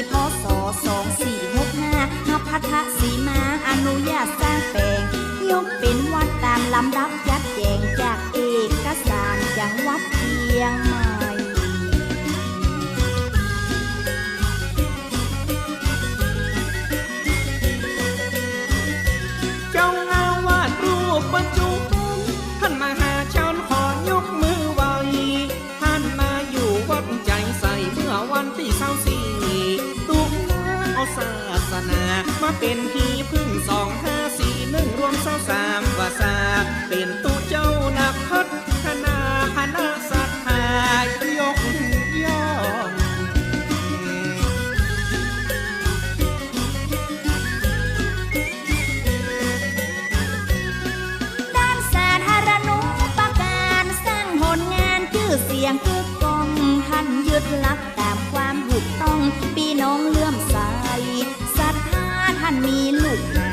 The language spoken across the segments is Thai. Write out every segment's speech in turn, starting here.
พศ2465นับพัทสีมาอนุญาตสร้างแปลงยกเป็นวัดตามลำดับจัดแจงจากเอกสารจังหวัดเชียงใหม่เจ้าอาวาสรูปปัจจุบันท่านมหาชนขอยกมือไหวท่านมาอยู่วัดใจใส่เมื่อวันที่24ตุลาเอาศาสนามาเป็นที่พึ่ง2541รวม23วาสาเป็นตู้เจ้านักพัฒนาคณะศรัทธายกย่องด้านสาธารณูปการสร้างผลงานชื่อเสียงคือกองท่านยึดหลักตามความถูกต้องพี่น้องเลื่อมใสศรัทธาท่านมีลูกหา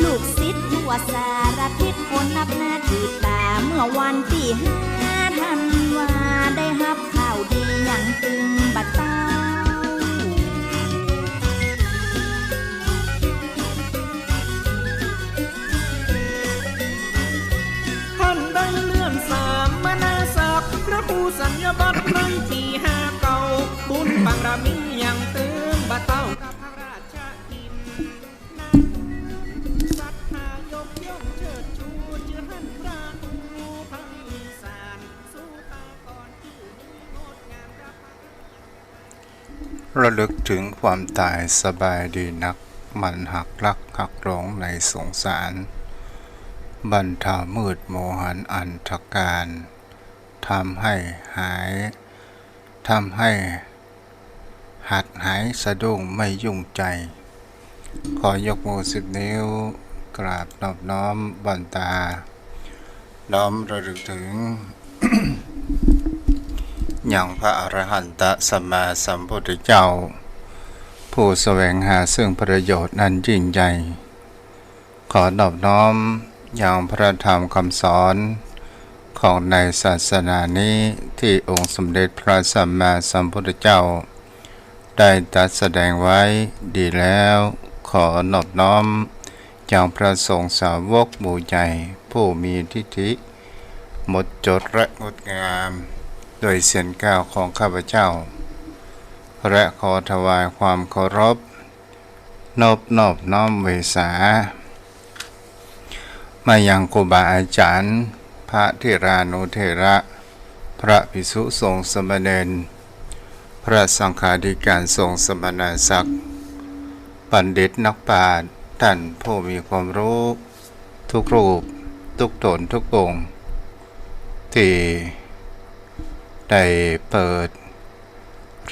ลูกศิษย์ทั่วสารทิศคนนับหน้าถือตาเมื่อวันที่5ธันวาได้รับข่าวดีอย่างตึงบัดเต้าท่านได้เลื่อนสามนาศักดิ์พระผู้สัญญบัตรในปี59บุญบารมีอย่างเติมบัดเต้ากับพระราชทินศรัทธายกย่องเชิดชูเจือหันพระครูพระอีสานสู้ตาก่อนที่นี้งดงามรับระลึกถึงความตายสบายดีนักมันหักลักหักหลงในสงสารบรรเทามืดโมหันอันธการทำให้หัดหายสะดุ้งไม่ยุ่งใจขอยกมือ10 นิ้วกราบนอบน้อมบันตาน้อมระลึกถึง อย่างพระอรหันตสัมมาสัมพุทธเจ้าผู้แสวงหาซึ่งประโยชน์นั้นยิ่งใหญ่ขอนอบน้อมอย่างพระธรรมคำสอนของในศาสนานี้ที่องค์สมเด็จพระสัมมาสัมพุทธเจ้าได้ตรัสแสดงไว้ดีแล้วขอนอบน้อมอย่างพระสงฆ์สาวกหมู่ใหญ่ผู้มีทิฏฐิหมดจดและงดงามโดยเสียงก้าวของข้าพเจ้าและขอถวายความเคารพนอบน้อมเวสามายังครูบาอาจารย์พระเถรานุเถระพระภิกษุสงฆ์สมณเณรพระสังฆาธิการสงฆ์สมณศักดิ์บัณฑิตนักปราชญ์ท่านผู้มีความรู้ทุกรูปทุกตนทุกองค์ที่ได้เปิด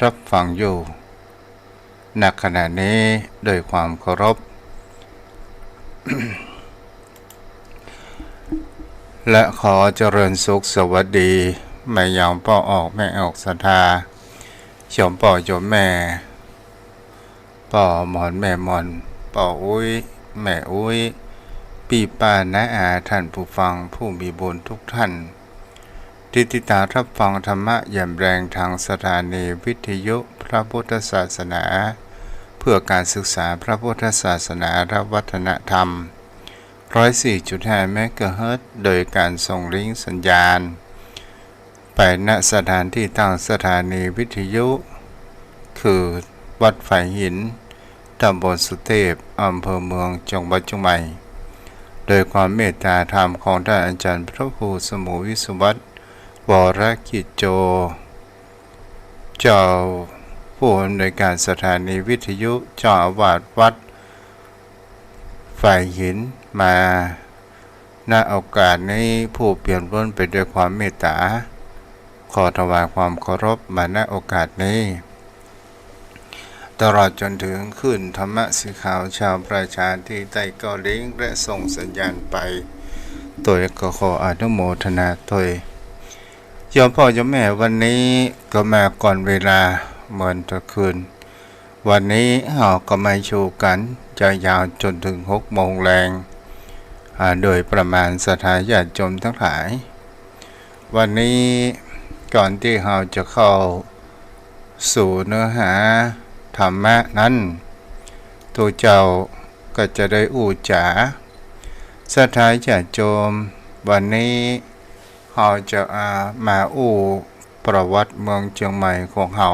รับฟังอยู่ณขณะนี้โดยความเคารพ และขอเจริญสุขสวัสดีแม่ยามพ่อออกแม่ออกศรัทธาชมพ่อชมแม่พ่อหมอนแม่หมอนพ่ออุ้ยแม่อุ้ยปีป้าน้าอาท่านผู้ฟังผู้มีบุญทุกท่านที่ติดตามรับฟังธรรมะอย่างแรงทางสถานีวิทยุพระพุทธศาสนาเพื่อการศึกษาพระพุทธศาสนาและวัฒนธรรม104.5 เมกะเฮิรตซ์โดยการส่งลิงก์สัญญาณไปณสถานที่ตั้งสถานีวิทยุคือวัดฝายหินตำบลสุเทพอำเภอเมืองจังหวัดเชียงใหม่โดยความเมตตาธรรมของท่านอาจารย์พระครูสมุวิสุวัตรวรกิจโจเจ้าผู้อำนวยการสถานีวิทยุเจ้าอาวาสวัดฝายหินมาณโอกาสนี้ผู้เปลี่ยนล้นไปด้วยความเมตตาขอถวายความเคารพมาณโอกาสนี้ตลอดจนถึงขึ้นธรรมะสีขาวชาวประชาที่ใต้ก็ลิงก์และส่งสัญญาณไปตัวก็ขออนุโมทนาตัวโยมพ่อโยมแม่วันนี้ก็มาก่อนเวลาเหมือนตะคืนวันนี้เราก็มาชูกันจะยาวจนถึง6 โมงแรงโดยประมาณศรัทธาญาติโยมทั้งหลายวันนี้ก่อนที่เราจะเข้าสู่เนื้อหา ธรรมะนั้นตัวเจ้าก็จะได้อู้จ๋าสถายจะโจมวันนี้เราจะมาอู้ประวัติเมืองเชียงใหม่ของเรา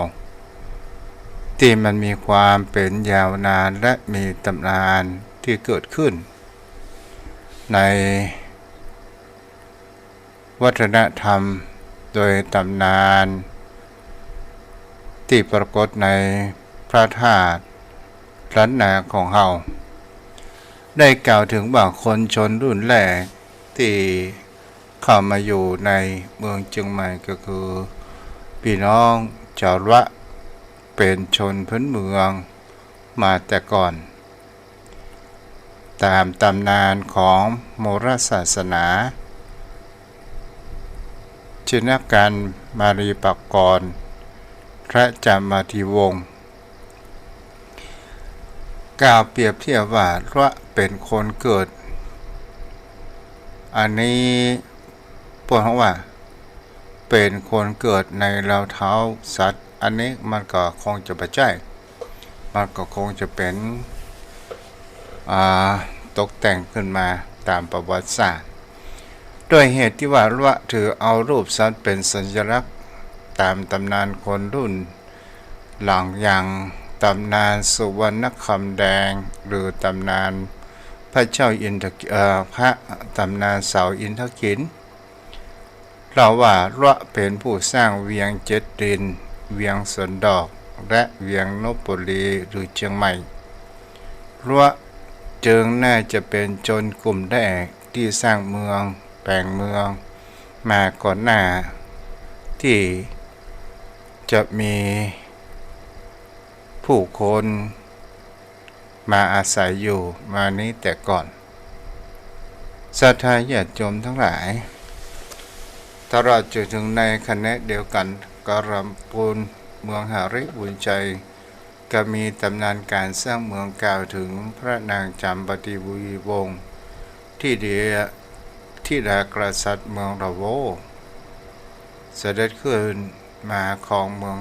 ที่มันมีความเป็นยาวนานและมีตำนานที่เกิดขึ้นในวัฒนธรรมโดยตำนานที่ปรากฏในพระธาตุล้านนาของเราได้กล่าวถึงว่าคนชนรุ่นแรกที่เข้ามาอยู่ในเมืองเชียงใหม่ก็คือพี่น้องชาวละเป็นชนพื้นเมืองมาแต่ก่อนตามตำนานของโมรศาสนาชินการมารีปกรณ์พระจามทีวงศ์กล่าวเปรียบเทียบว่าละเป็นคนเกิดอันนี้พวกเขาว่าเป็นคนเกิดในราวเท้าสัตว์อันนี้มันก็คงจะไม่ใช่มันก็คงจะเป็นตกแต่งขึ้นมาตามประวัติศาสตร์ด้วยเหตุที่ว่าละถือเอารูปสัตว์เป็นสัญลักษณ์ตามตำนานคนรุ่นหลังอย่างตำนานสุวรรณคำแดงหรือตำนานพระเจ้าอินทพระตำนานเสาอินทกินเราว่าละเป็นผู้สร้างเวียงเจ็ดดินเวียงสวนดอกและเวียงนพบุรีหรือเชียงใหม่ละจึงน่าจะเป็นชนกลุ่มแรกที่สร้างเมืองแปลงเมืองมาก่อนหน้าที่จะมีผู้คนมาอาศัยอยู่มานี้แต่ก่อนศรัทธาญาติโยมทั้งหลายตลอดจนถึงในคณะเดียวกันกรำปูนเมืองหาริบุญใจก็มีตำนานการสร้างเมืองกล่าวถึงพระนางจามปฏิบุรีวงศ์ที่ดากษัตริย์เมืองระโวเสด็จขึ้นมาของเมือง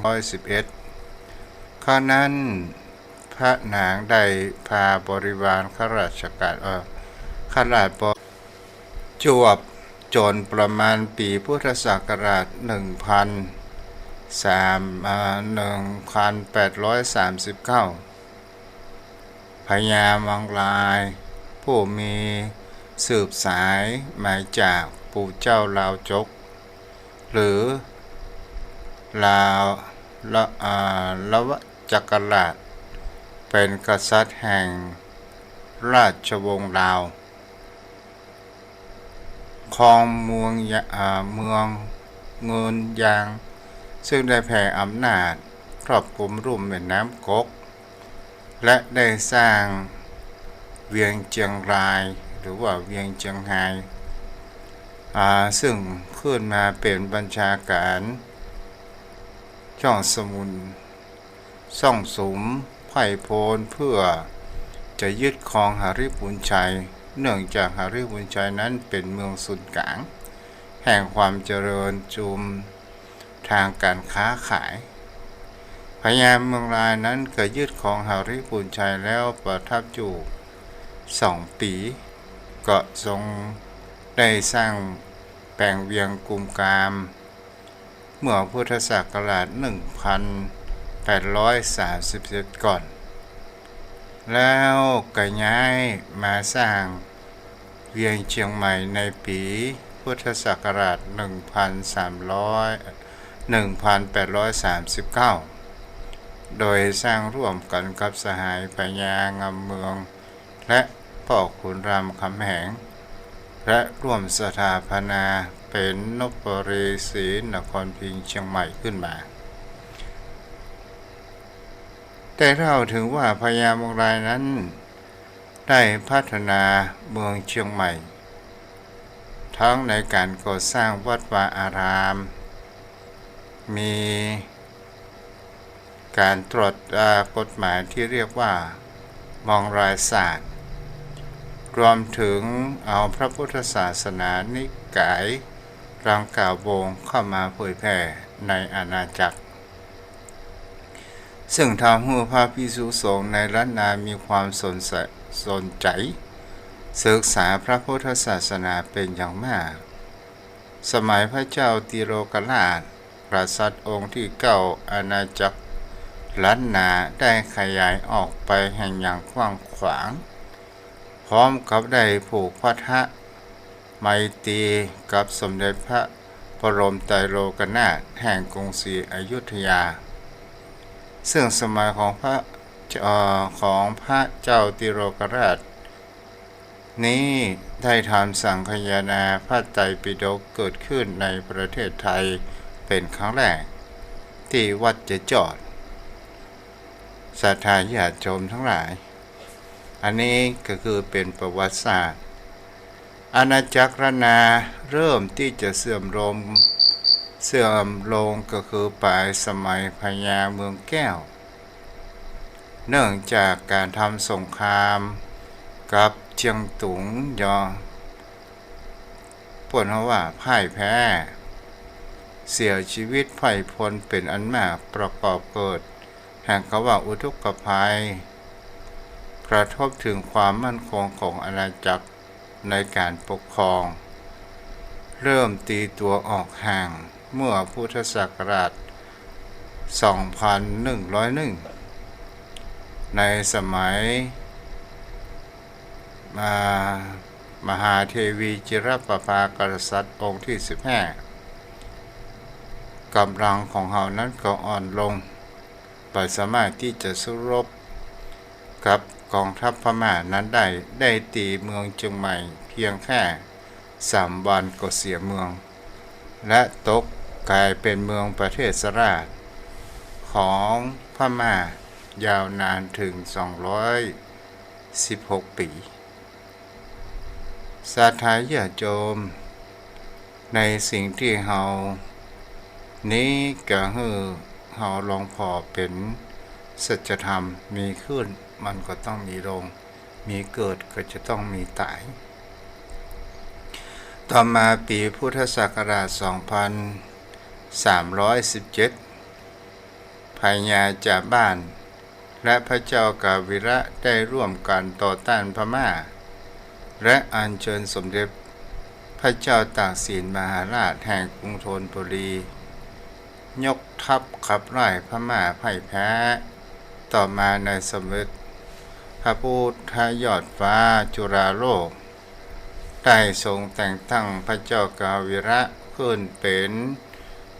111ข้อนั้นพระนางได้พาบริวารข้าราชการข้าราชการจวบจนประมาณปีพุทธศักราช1839พญามังลายผู้มีสืบสายมาจากปู่เจ้าลาวจกหรือลาวลวจักรราชเป็นกษัตริย์แห่งราชวงศ์ลาวครองเมืองเงินยางซึ่งได้แผ่อำนาจครอบคลุมรุ่มแม่น้ำกกและได้สร้างเวียงเชียงรายหรือว่าเวียงเชียงไฮ้ซึ่งขึ้นมาเป็นบัญชาการช่องสมุนซ่องสุมไผ่โพนเพื่อจะยึดครองหฤบุญชัยเนื่องจากหฤบุญชัยนั้นเป็นเมืองศูนย์กลางแห่งความเจริญจุมทางการค้าขายพญาเมืองลายนั้นก็ยึดครองหฤบุญชัยแล้วประทับอยู่2 ปีก็ทรงได้สร้างแปลงเวียงกุมกามเมื่อพุทธศักราช1837ก่อนแล้วก็ย้ายมาสร้างเวียงเชียงใหม่ในปีพุทธศักราช1839โดยสร้างร่วมกันกับสหายพญางำเมืองและพ่อขุนรามคำแหงและร่วมสถาปนาเป็นนพบุรีศรีนครพิงค์เชียงใหม่ขึ้นมาแต่เล่าถึงว่าพญาเมืองลายนั้นได้พัฒนาเมืองเชียงใหม่ทั้งในการก่อสร้างวัดวาอารามมีการตรวจกฎหมายที่เรียกว่ามองรายศาสตร์รวมถึงเอาพระพุทธศาสนานิกายรังกาวงเข้ามาเผยแผ่ในอาณาจักร ซึ่งทำให้พระภิกษุสงฆ์ในล้านนามีความสนใจศึกษาพระพุทธศาสนาเป็นอย่างมากสมัยพระเจ้าติโรกราชกษัตริย์องค์ที่9อาณาจักรล้านนาได้ขยายออกไปแห่งอย่างกว้างขวางพร้อมกับได้ผูกพันธไมตรีกับสมเด็จพระบรมไตรโลกนาถแห่งกรุงศรีอยุธยาซึ่งสมัยของพระเจ้าติโรกราชนี้ได้ทำสังคายนาพระไตรปิฎกเกิดขึ้นในประเทศไทยเป็นครั้งแรกที่วัดเจจอดศรัทธาญาติโยมทั้งหลายอันนี้ก็คือเป็นประวัติศาสตร์อาณาจักรล้านนาเริ่มที่จะเสื่อมลงก็คือปลายสมัยพญาเมืองแก้วเนื่องจากการทำสงครามกับเชียงตุงยอปนว่าพ่ายแพ้เสียชีวิตไผ่พลเป็นอันมากประกอบเกิดแห่งกว่าอุทกภัยกระทบถึงความมั่นคงของอาณาจักรในการปกครองเริ่มตีตัวออกห่างเมื่อพุทธศักราช 2101 ในสมัยมหาเทวีจิรประภากษัตริย์องค์ที่ 15กำลังของเขานั้นก็อ่อนลงไม่สามารถที่จะสู้รบกับกองทัพพม่านั้นได้ตีเมืองเชียงใหม่เพียงแค่3 วันก็เสียเมืองและตกกลายเป็นเมืองประเทศราชของพม่ายาวนานถึง216 ปีศรัทธาญาติโยมในสิ่งที่เฮานี้ก็คือเฮาลองพอเป็นสัจธรรมมีขึ้นมันก็ต้องมีลงมีเกิดก็จะต้องมีตายต่อมาปีพุทธศักราช 2317 พญาจาบ้านและพระเจ้ากาวิระได้ร่วมกันต่อต้านพม่าและอัญเชิญสมเด็จพระเจ้าตากสินมหาราชแห่งกรุงธนบุรียกทัพขับไล่พม่าพ่ายแพ้ต่อมาในสมเด็จพระพุทธยอดฟ้าจุฬาโลกได้ทรงแต่งตั้งพระเจ้ากาวิระขึ้นเป็น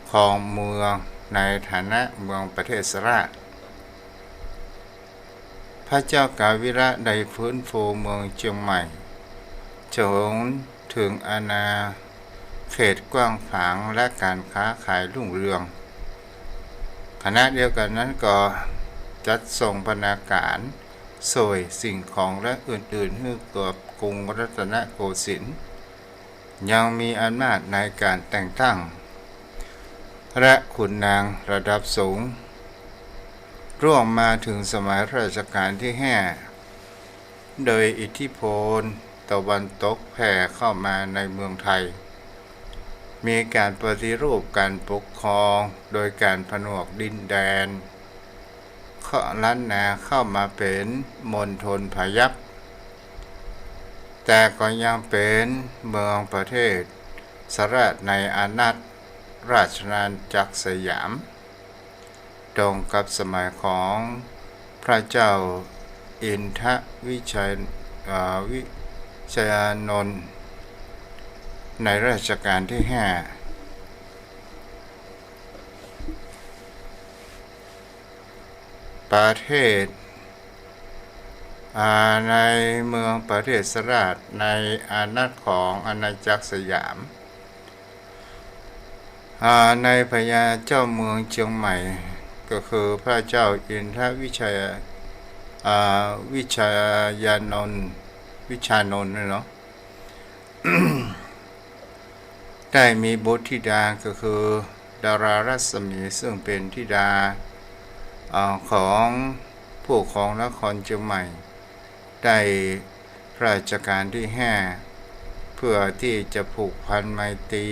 ครองเมืองในฐานะเมืองประเทศราชพระเจ้ากาวิระได้ฟื้นฟูเมืองเชียงใหม่จนถึงอาณาเขตกว้างขวางและการค้าขายรุ่งเรืองขณะเดียวกันนั้นก็จัดส่งบรรณาการสวยสิ่งของและอื่นๆให้กับกรุงรัตนโกสินทร์ยังมีอำนาจในการแต่งตั้งและขุนนางระดับสูงร่วมมาถึงสมัยรัชกาลที่ 5โดยอิทธิพลตะวันตกแผ่เข้ามาในเมืองไทยมีการปฏิรูปการปกครองโดยการผนวกดินแดนล้านนาเข้ามาเป็นมณฑลพยัคฆ์แต่ก็ยังเป็นเมืองประเทศสราชในอาณาราชอาณาจักรสยามตรงกับสมัยของพระเจ้าอินทวิชัยนนท์ในรัชกาลที่ 5ประเทศในเมืองประเทศสราชในอาณาของอาณาจักรสยามในพญาเจ้าเมืองเชียงใหม่ก็คือพระเจ้าอินทวิชานนท์เนาะ ได้มีบุตรธิดาก็คือดารารัศมีซึ่งเป็นธิดาของผู้ของนครเชียงใหม่ได้ราชการที่ 5เพื่อที่จะผูกพันไมตรี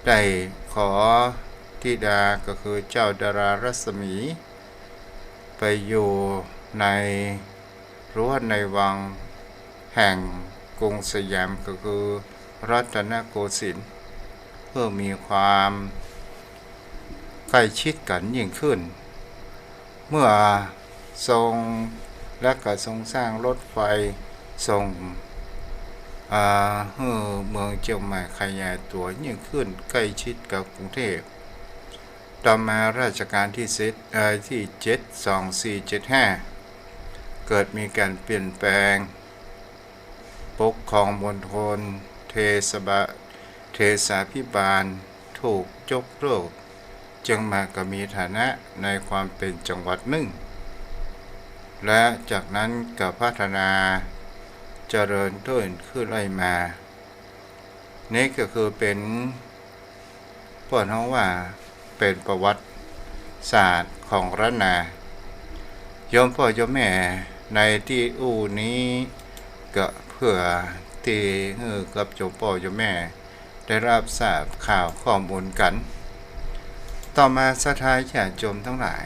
ได้ขอธิดาก็คือเจ้าดารารัศมี ไปอยู่ในรั้วในวังแห่งกรุงสยามก็คือรัตนโกสินทร์เพื่อมีความใกล้ชิดกันยิ่งขึ้น เมื่อทรงและก็ทรงสร้างรถไฟทรงให้เมืองเชียงใหม่ขยายตัวยิ่งขึ้นใกล้ชิดกับกรุงเทพต่อมาราชการที่7 2475เกิดมีการเปลี่ยนแปลงปกครองมณฑลเทศาภิบาลถูกยกเลิกจึงมาก็มีฐานะในความเป็นจังหวัดหนึ่งและจากนั้นก็พัฒนาเจริญต้นขึ้นไล่มานี่ก็คือเป็นพวกเขาว่าเป็นประวัติศาสตร์ของล้านนาโยมพ่อโยมแม่ในที่นี้ก็เพื่อที่กับโยมพ่อโยมแม่ได้รับทราบข่าวข้อมูลกันต่อมาศรัทธาญาติโยมทั้งหลาย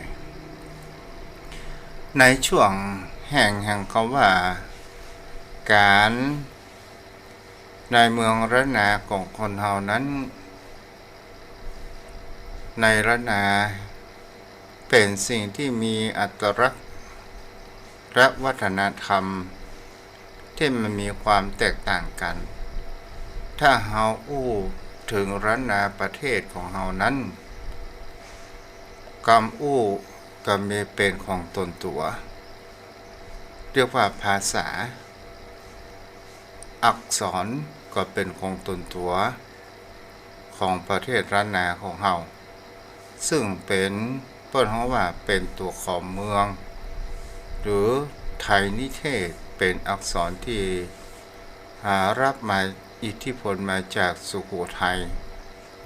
ในช่วงแห่งคำว่าการในเมืองล้านนาของคนเฮานั้นในล้านนาเป็นสิ่งที่มีอัตลักษณ์และวัฒนธรรมที่มันมีความแตกต่างกันถ้าเฮาถึงล้านนาประเทศของเฮานั้นคำก็มีเป็นของตนตัวเรียกว่าภาษาอักษรก็เป็นของตนตัวของประเทศล้านนาของเฮาซึ่งเป็นเปิ้นฮ้องว่าเป็นตัวของเมืองหรือไทยนิเทศเป็นอักษรที่รับมาอิทธิพลมาจากสุโขทัย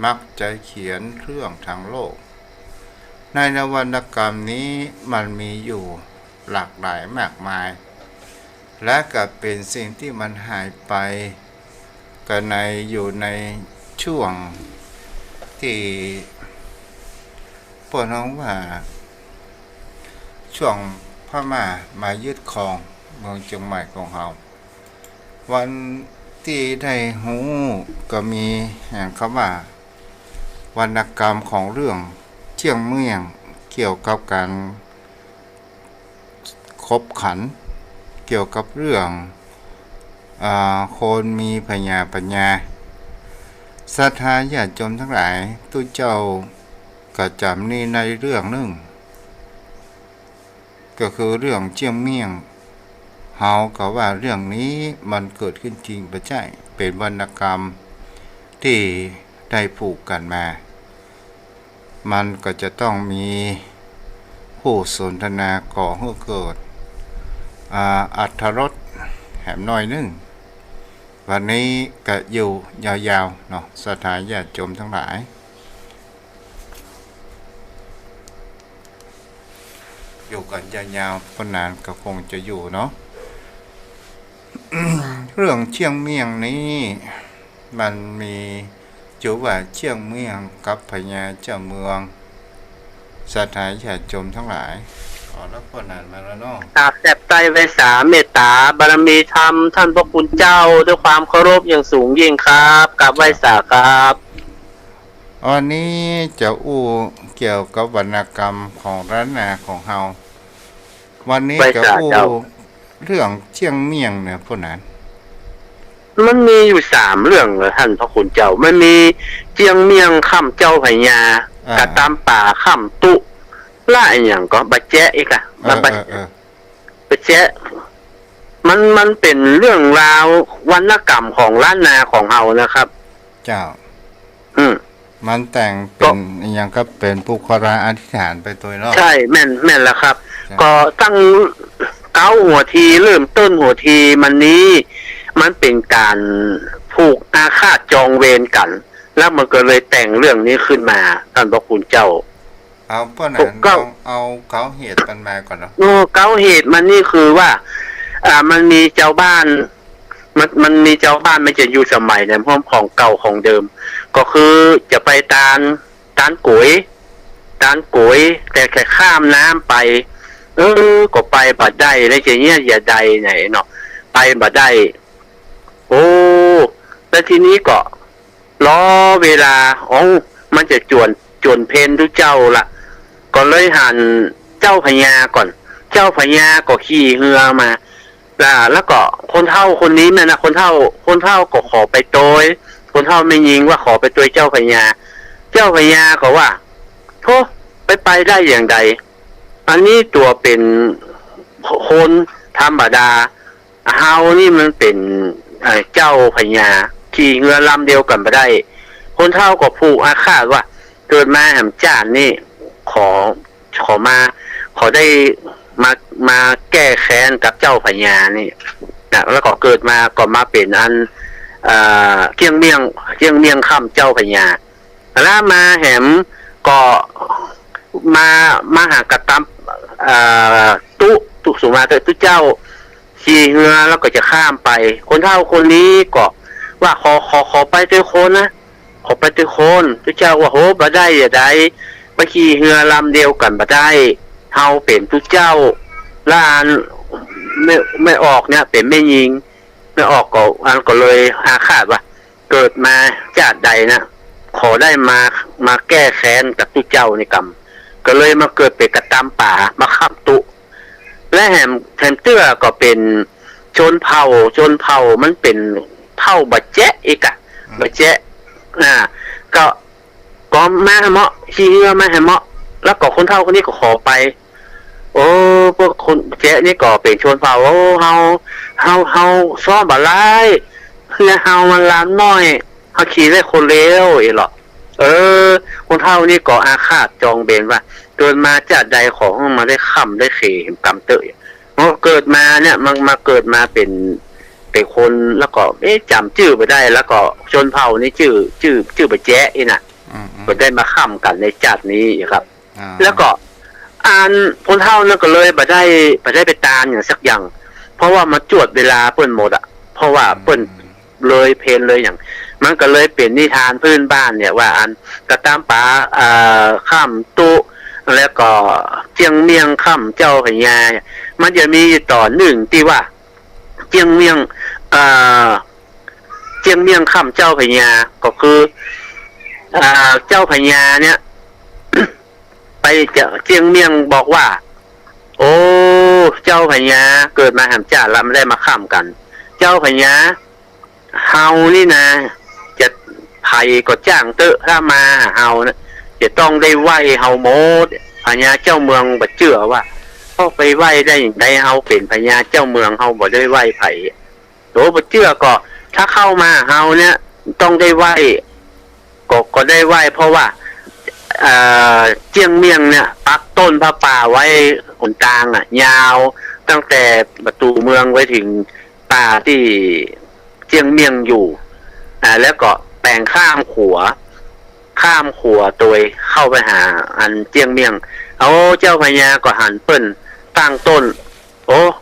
มักจะเขียนเรื่องทางโลกในนวรรณกรรมนี้มันมีอยู่หลากหลายมากมายและก็เป็นสิ่งที่มันหายไปกันอยู่ในช่วงที่พวกน้องว่าช่วงพม่ามายึดครองเมืองเชียงใหม่ของเราวันที่ได้หูก็มีแห่งคำว่าวรรณกรรมของเรื่องเชียงเมืองเกี่ยวกับการคบขันเกี่ยวกับเรื่องคนมีปัญญาศรัทธาญาติโยมทั้งหลายตู้เจ้าก็จำนี่ในเรื่องหนึ่งก็คือเรื่องเชียงเมียงเฮาก็ว่าเรื่องนี้มันเกิดขึ้นจริงปะใช่เป็นวรรณกรรมที่ได้ผูกกันมามันก็จะต้องมีผู้สนทนาก่อให้เกิดอรรถรสแหมน้อยนึงวันนี้ก็อยู่ยาวๆเนาะศรัทธาญาติโยมทั้งหลายอยู่กันยาวๆเพราะนานก็คงจะอยู่เนาะ เรื่องเชียงเมียงนี้มันมีจุว่าเชียงเมียงกับพญาเจ้าเมืองศรัทธาญาติโยมทั้งหลายขอรับคนนานมาแล้วเนาะกราบแสบใจไว้สาเมตตาบารมีธรรมท่านพระคุณเจ้าด้วยความเคารพอย่างสูงยิ่งครับกราบไหว้สาครับวันนี้จะเกี่ยวกับวรรณกรรมของล้านนาของเฮาวันนี้จะเรื่องเชียงเมียงเนี่ยพวกนั้นมันมีอยู่3เรื่องเหรอท่านพระคุณเจ้ามันมีเจียงเมียงค่ำเจ้าพญากะตามป่าค่ำตุล่าอย่างก็บะแจ๊ะอีกอะบะแจ๊ะมันเป็นเรื่องราววรรณกรรมของล้านนาของเฮานะครับเจ้ามันแต่งเป็นอย่างก็เป็นปุคราอธิษฐานไปตัวเนาะใช่แม่นแล้วครับก็ตั้งเก้าหัวทีเริ่มต้นหัวทีมันเป็นการผูกอาฆาตจองเวรกันแล้วมันก็เลยแต่งเรื่องนี้ขึ้นมาท่านพระคุณเจ้าเอาเพื่อนเอาเก้าเหตุกันมาก่อนเนาะเก้าเหตุมันนี่คือว่ามันมีเจ้าบ้านมันมีเจ้าบ้านมันจะอยู่สมัยในห้องของเก่าของเดิมก็คือจะไปตานก๋วยแต่แค่ข้ามน้ำไป ก็ไปบัดได้ได้จะเนี่ยอย่าใดไหนเนาะไปบัดได้โอ้แล้วทีนี้ก็รอเวลามันจะจวนเพนทุกเจ้าละก็เลยหันเจ้าพญาก่อน เจ้าพญาก็ขี่เรือมาแล้วก็คนเฒ่าคนนี้นะคนเฒ่าก็ขอไปโตยคนเฒ่าไม่ยิงว่าขอไปโตยเจ้าพญาก็ว่าโธ่ไปได้อย่างใดอันนี้ตัวเป็นคนธรรมดาเฮานี่มันเป็นเจ้าพญาขี่เรือลำเดียวกันมาได้คนเฒ่าก็ผูกอาฆาตว่าเกิดมาแหมจ้านนี่ขอได้มาแก้แค้นกับเจ้าพญานี่นะแล้วก็เกิดมาก็มาเป็นอันเกี้ยงเมียงค่ำเจ้าพญาแล้วมาแหมก็มาหากระตำตุสุมาตุเจ้าขี่เรือแล้วก็จะข้ามไปคนเฒ่าคนนี้ก็ว่าขอไปด้วยคนนะขอไปด้วยคนตุเจ้าว่าโหบ่ได้อย่าได้ไปขี่เรือลำเดียวกันบ่ได้เฮาเป็นตุเจ้าล้านไม่ออกเนี่ยเป็นไม่ยิงไม่ออกก็เลยอาฆาตว่าเกิดมาจากใดนะขอได้มาแก้แค้นกับตุเจ้าในกรรมก็เลยมาเกิดเป็นกระตำป่ามาขับตุและแถมเตื้อก็เป็นชนเผ่ามันเป็นเผ่าบะแจ๊ะอีกอะบะแจ๊ะก็มาเหมาะขี้เหือมาให้เหมาะแล้วก็คนเฒ่าคนนี้ก็ขอไปโอ้พวกคนแจ๊ะนี่ก็เป็นชนเผ่าโอ้เฮาซ้อมบ่หลายเฮือเฮามันล้านน้อยเฮาขี่ได้คนเลวอีหรอคนเฒ่านี่ก็อาฆาตจองเบนว่าเกิดมาจากใดของมาได้ค่ำได้เขมกำเตยเกิดมาเนี่ยมันมาเกิดมาเป็นคนแล้วก็จำชื่อไปได้แล้วก็ชนเผ่านี่ชื่อไปแจ๊ะอีน่ะก็ได้มาค่ำกันในจัดนี้ครับแล้วก็คนเฒ่านั่นก็เลยไปได้ไปตามอย่างสักอย่างเพราะว่ามาจวดเวลาเปิ้นหมดอ่ะเพราะว่าเปิ้นเลยเพนเลยอย่างมันก็เลยเป็นนิทานพื้นบ้านเนี่ยว่ากระตามป่าข้ามตุแล้วก็เจียงเมียงค่ำเจ้าพญามันจะมีต่อหนึ่งที่ว่าเจียงเมียงค่ำเจ้าพญาก็คือเจ้าพญาเนี่ย ไปเจียงเมียงบอกว่าโอ้เจ้าพญาเกิดมาหามจ่าแล้วไม่ได้มาข้ามกันเจ้าพญาเฮานี่นะจะไผ่ก็จ้างเตอะถ้ามาเฮานะจะต้องได้ไหวเฮาโมดพญาเจ้าเมืองบ่เชื่อว่าเข้าไปไหวได้อย่างใดเฮาเป็นพญาเจ้าเมืองเฮาบ่ได้ไหวไผ่โหบ่เชื่อก็ถ้าเข้ามาเฮาเนี่ยต้องได้ไหวก็ได้ไหวเพราะว่าเจียงเมียงเนี่ยปักต้นพระป่าไว้หนกลางยาวตั้งแต่ประตูเมืองไว้ถึงป่าที่เจียงเมียงอยู่แล้วก็แปลงข้ามขัวตัวเข้าไปหาเจียงเมียงเอาเจ้าพญาก็หันเปิ้นตั้งต้น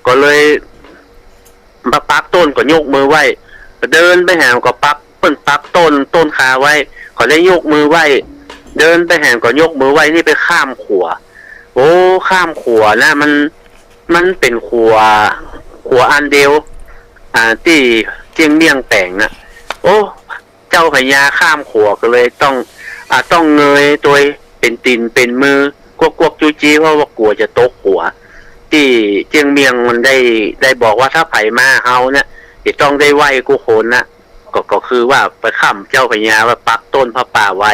ก็เลยมาปักต้นก็ยกมือไหว้เดินไปหาก็ปักเปิ้นปักต้นคาไว้ก็ได้ยกมือไหว้เดินไปแห่งก็ยกมือไว้นี่ไปข้ามขัวข้ามขัวนะมันเป็นขัวอันเดียวที่เจียงเมี่ยงแต่งนะเจ้าพญาข้ามขัวก็เลยต้องเงยตัวเป็นตีนเป็นมือกวกจูจีเพราะว่ากลัวจะตกหัวที่เจียงเมี่ยงมันได้บอกว่าถ้าไผ่มาเฮาเนี่ยจะต้องได้ไหวกูโขนนะก็คือว่าไปข้ามเจ้าพญาว่าปักต้นพระป่าไว้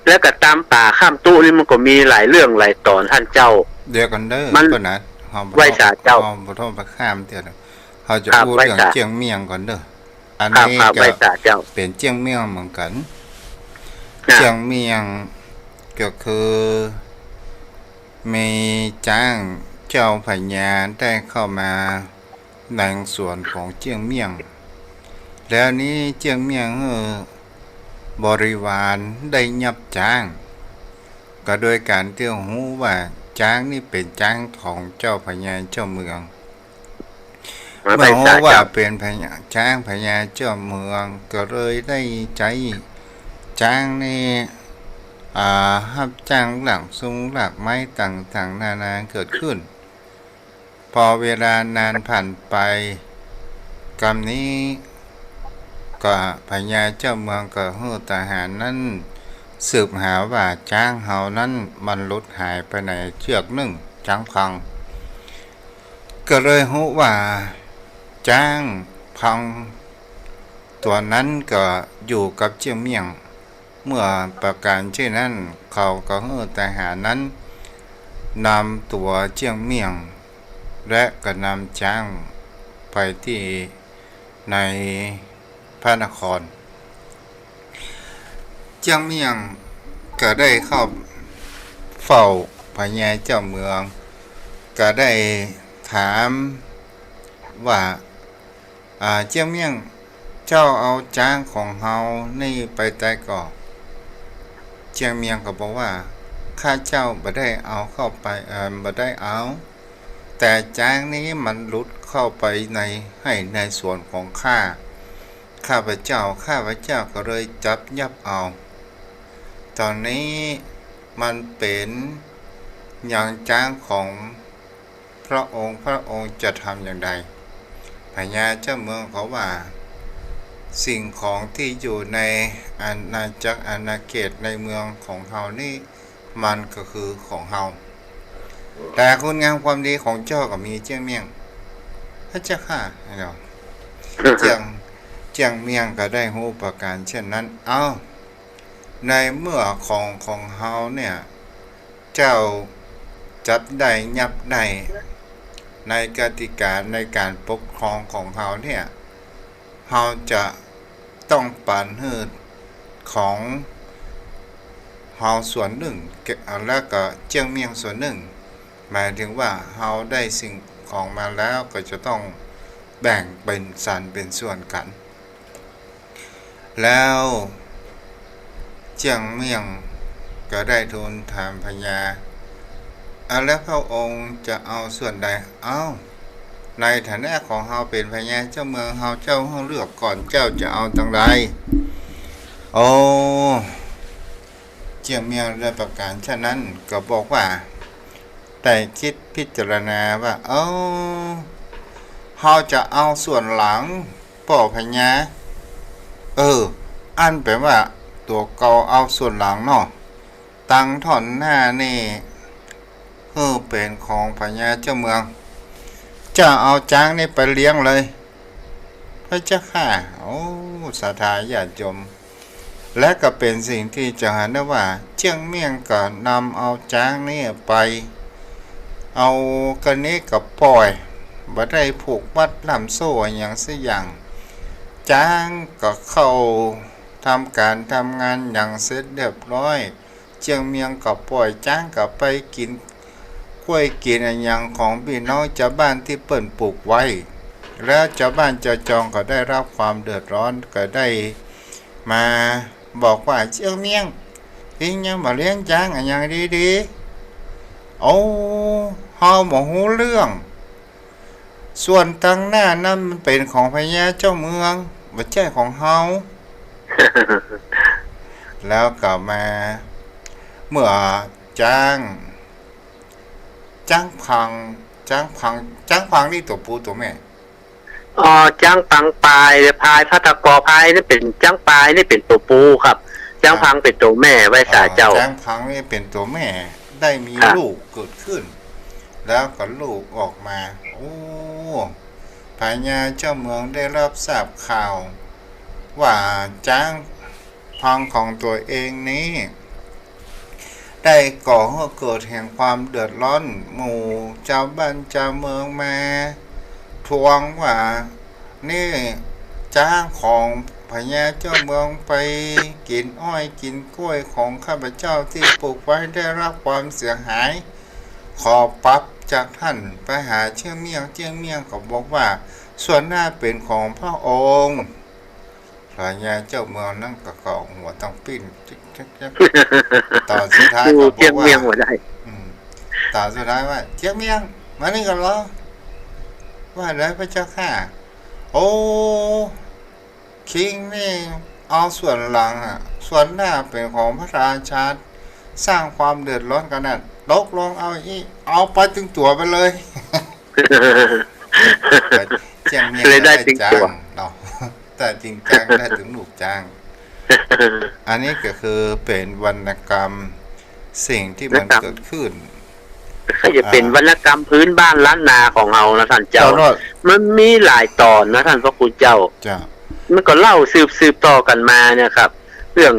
แล้วก็ตามป่าข้ามตู้นี่มันก็มีหลายเรื่องหลายตอนท่านเจ้าเดี๋ยวกันเด้อมันนะไหว้ศาลเจ้าบ่ต้องไปข้ามเดี๋ยวเขาจะพูดเรื่องเจียงเมียงก่อนเด้ออันนี้ก็เป็นเจียงเมียงเหมือนกันเจียงเมียงก็คือมีจ้างเจ้าพญาได้เข้ามาในส่วนของเจียงเมียงแล้วนี้เจียงเมียงบริวารได้ยับจ้างก็โดยการที่รู้ว่าจ้างนี่เป็นจ้างของเจ้าพญาเจ้าเมืองเมื่อรู้ว่าเป็นพญาจ้างพญาเจ้าเมืองก็เลยได้ใจจ้างนี่รับจ้างหลักซุ้งหลักไม้ต่างๆนานาเกิดขึ้น พอเวลานานผ่านไปกรรมนี้ก็พญาเจ้าเมืองก็ฮื้อทหารนั้นสืบหาว่าจ้างเฮานั้นมันหลุดหายไปในเชือกหนึ่งจ้างพังก็เลยรู้ว่าจ้างพังตัวนั้นก็อยู่กับเจียงเมียงเมื่อประการเช่นนั้นเขาก็ฮื้อทหารนั้นนำตัวเจียงเมียงและก็นำจ้างไปที่ในพระนครเจียงเมียงก็ได้เข้าเฝ้าพญาเจ้าเมืองก็ได้ถามว่าเจียงเมียงเจ้าเอาจ้างของเฮานี่ไปแต่ก่อนเจียงเมียงก็บอกว่าข้าเจ้าบ่ได้เอาเข้าไปบ่ได้เอาแต่จ้างนี้มันหลุดเข้าไปให้ในส่วนของข้าพเจ้าก็เลยจับยับเอาตอนนี้มันเป็นอย่างจ้างของพระองค์จะทำอย่างใดพญาเจ้าเมืองเขาว่าสิ่งของที่อยู่ในอาณาจักรอาณาเขตในเมืองของเฮานี่มันก็คือของเฮาแต่คุณงามความดีของเจ้าก็มีเจียงเมียงพระเจ้าค่ะเนาะเจียงเมียงก็ได้รู้ประการเช่นนั้นในเมื่อของเฮาเนี่ยเจ้าจับได้ยับได้ในกติกาในการปกครองของเฮาเนี่ยเฮาจะต้องปันหืดของเฮาส่วนหนึ่งแล้วก็เจียงเมียงส่วนหนึ่งหมายถึงว่าเฮาได้สิ่งของมาแล้วก็จะต้องแบ่งเป็นสันเป็นส่วนกันแล้วเจียงเมียงก็ได้ทูลถามพญาแล้วพระองค์จะเอาส่วนใดในฐานะของเฮาเป็นพญาเจ้าเมืองเฮาเลือกก่อนเจ้าจะเอาตังใดเจียงเมียงได้ประกาศฉะนั้นก็บอกว่าแต่คิดพิจารณาว่าเฮาจะเอาส่วนหลังป่อพญาอันแปลว่าตัวเก่าเอาส่วนหลังเนาะตังท่อนหน้านี่เป็นของพญาเจ้าเมืองจะเอาจ้างนี่ไปเลี้ยงเลยพระเจ้าค่ะศรัทธาญาติโยมและก็เป็นสิ่งที่จะเห็นได้ว่าเจียงเมียงก็นำเอาจ้างนี่ไปเอากันนี้กับปล่อยบ่ได้ผูกมัดลำโซ่อย่างสักอย่างจ้างก็เข้าทำการทำงานอย่างเสร็จเรียบร้อยเจียงเมียงก็ปล่อยจ้างก็ไปกินกล้วยกินอย่างของพี่น้องชาวบ้านที่เปิ่นปลูกไว้แล้วชาวบ้านชาวจองก็ได้รับความเดือดร้อนก็ได้มาบอกว่าเจียงเมียงที่ยังมาเลี้ยงจ้างอย่างดีๆเฮาบ่ฮู้เรื่องส่วนตั้งหน้านั้นมันเป็นของพญาเจ้าเมืองบ่ใช่ของเฮา แล้วก็มาเมื่อจ้างพังนี่ตัวปูตัวแม่จ้างปังปลายพายพัตกรพายนี่เป็นจ้างปลายนี่เป็นตัวปูครับจ้างพังเป็นตัวแม่ไว้สาเจ้าจ้างพังนี่เป็นตัวแม่ได้มีลูกเกิดขึ้นแล้วก็ลูกออกมาพญาเจ้าเมืองได้รับทราบข่าวว่าจ้างพังของตัวเองนี้ได้ก่อให้เกิดแห่งความเดือดร้อนหมู่ชาวบ้านชาวเมืองมาทวงว่านี่จ้างของพญาเจ้าเมืองไปกินอ้อยกินกล้วยของข้าพเจ้าที่ปลูกไว้ได้รับความเสียหายขอปรับจากท่านไปหาเจียงเมียงเขาบอกว่าส่วนหน้าเป็นของพระองค์พญาเจ้าเมืองนั่งก็เกาะหัวต้องปิ้นตอนสุดท้ายก็บอกว่าตอนสุดท้ายว่าเจียงเมียงมานี่กันเหรอว่าได้พระเจ้าค่ะคิงนี่เอาส่วนหลังส่วนหน้าเป็นของพระราชาสร้างความเดือดร้อนกันนั่นตกลงเอาไปถึงตัวไปเลย แต่เจียงเมียง เลยได้จริง จ้า ตัว งเนาะ แต่จริงจังได้ถึงลูกจ้าง อันนี้ก็คือเป็นวรรณกรรมสิ่งที่มันเกิดขึ้น ก็จะเป็นวรรณกรรมพื้นบ้านล้านนาของเรานะท่านเจ้า รอด มันมีหลายตอนนะท่านพระคุณเจ้า จ้า มันก็เล่าสืบต่อกันมาเนี่ยครับ เรื่อง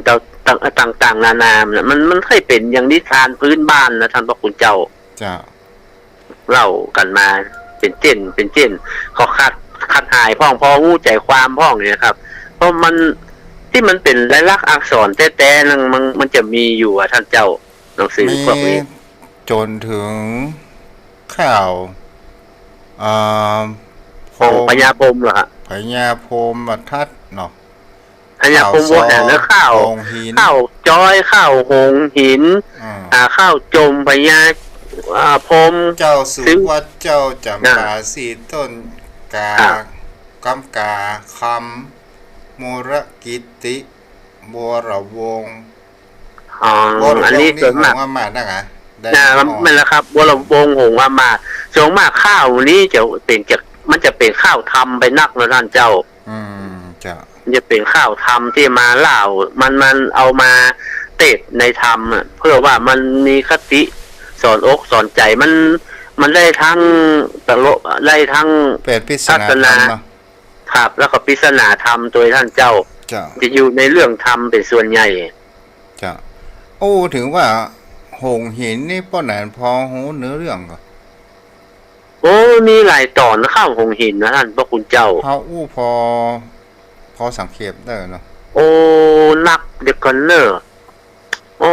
ต่างๆนานาเนี่ยมันให้เป็นอย่างนิทานพื้นบ้านนะท่านพระคุณเจ้า จ้า เล่ากันมาเป็นเจนเขาคัดหายพ้องพอหู้ใจความพ้องเนี่ยครับ เพราะมันที่มันเป็นลายลักษณ์อักษรแต่ๆนั่นมันจะมีอยู่อะท่านเจ้าหนังสือ มี พวกนี้ จนถึงข่าวอ่า ของพญาพรหมเหรอฮะ พญาพรหมทัตเนาะ พญาพรหมวัดแล้วข้าว หงหิน ข้าวจอยข้าวหงหิน ข้าวจมพญาพรหม เจ้าสุวัดเจ้าจำปาสีต้นกา อ่า กำกาคำมูรกิติบัวระวงศ์ อ๋อ บัวระว อั ง น ศ์ นี้ นี่ ส่วน ห มาก งอามาดนะฮะได้ ไม่ละครับบัวลำวงหงอามาตย์ส่วนมากข้าวนี้จะเป็นมันจะเป็นข้าวทำไปนักนะท่านเจ้า จ้ะ มันจะเป็นข้าวทำที่มาเล่ามันเอามาเตะในธรรมอะเพื่อว่ามันมีคติสอนอกสอนใจมันได้ทั้งตลกได้ทั้ง เป็นพิศ ศา นา ส ธร นาร มเนาะ ครับ แล้วก็ปริศนาธรรมโดยท่านเจ้า จ้ะ จะอยู่ในเรื่องธรรมเป็นส่วนใหญ่ จ้ะโอ้ถึงว่าหงหินนี่ป้อแหนนพอหูเนื้อเรื่องก็ โอ้มีหลายตอนข้าวหงหินนะท่านพระคุณเจ้า พออู้พอสังเกตได้เนาะ โอ้นักเด็กกันเนอร์โอ้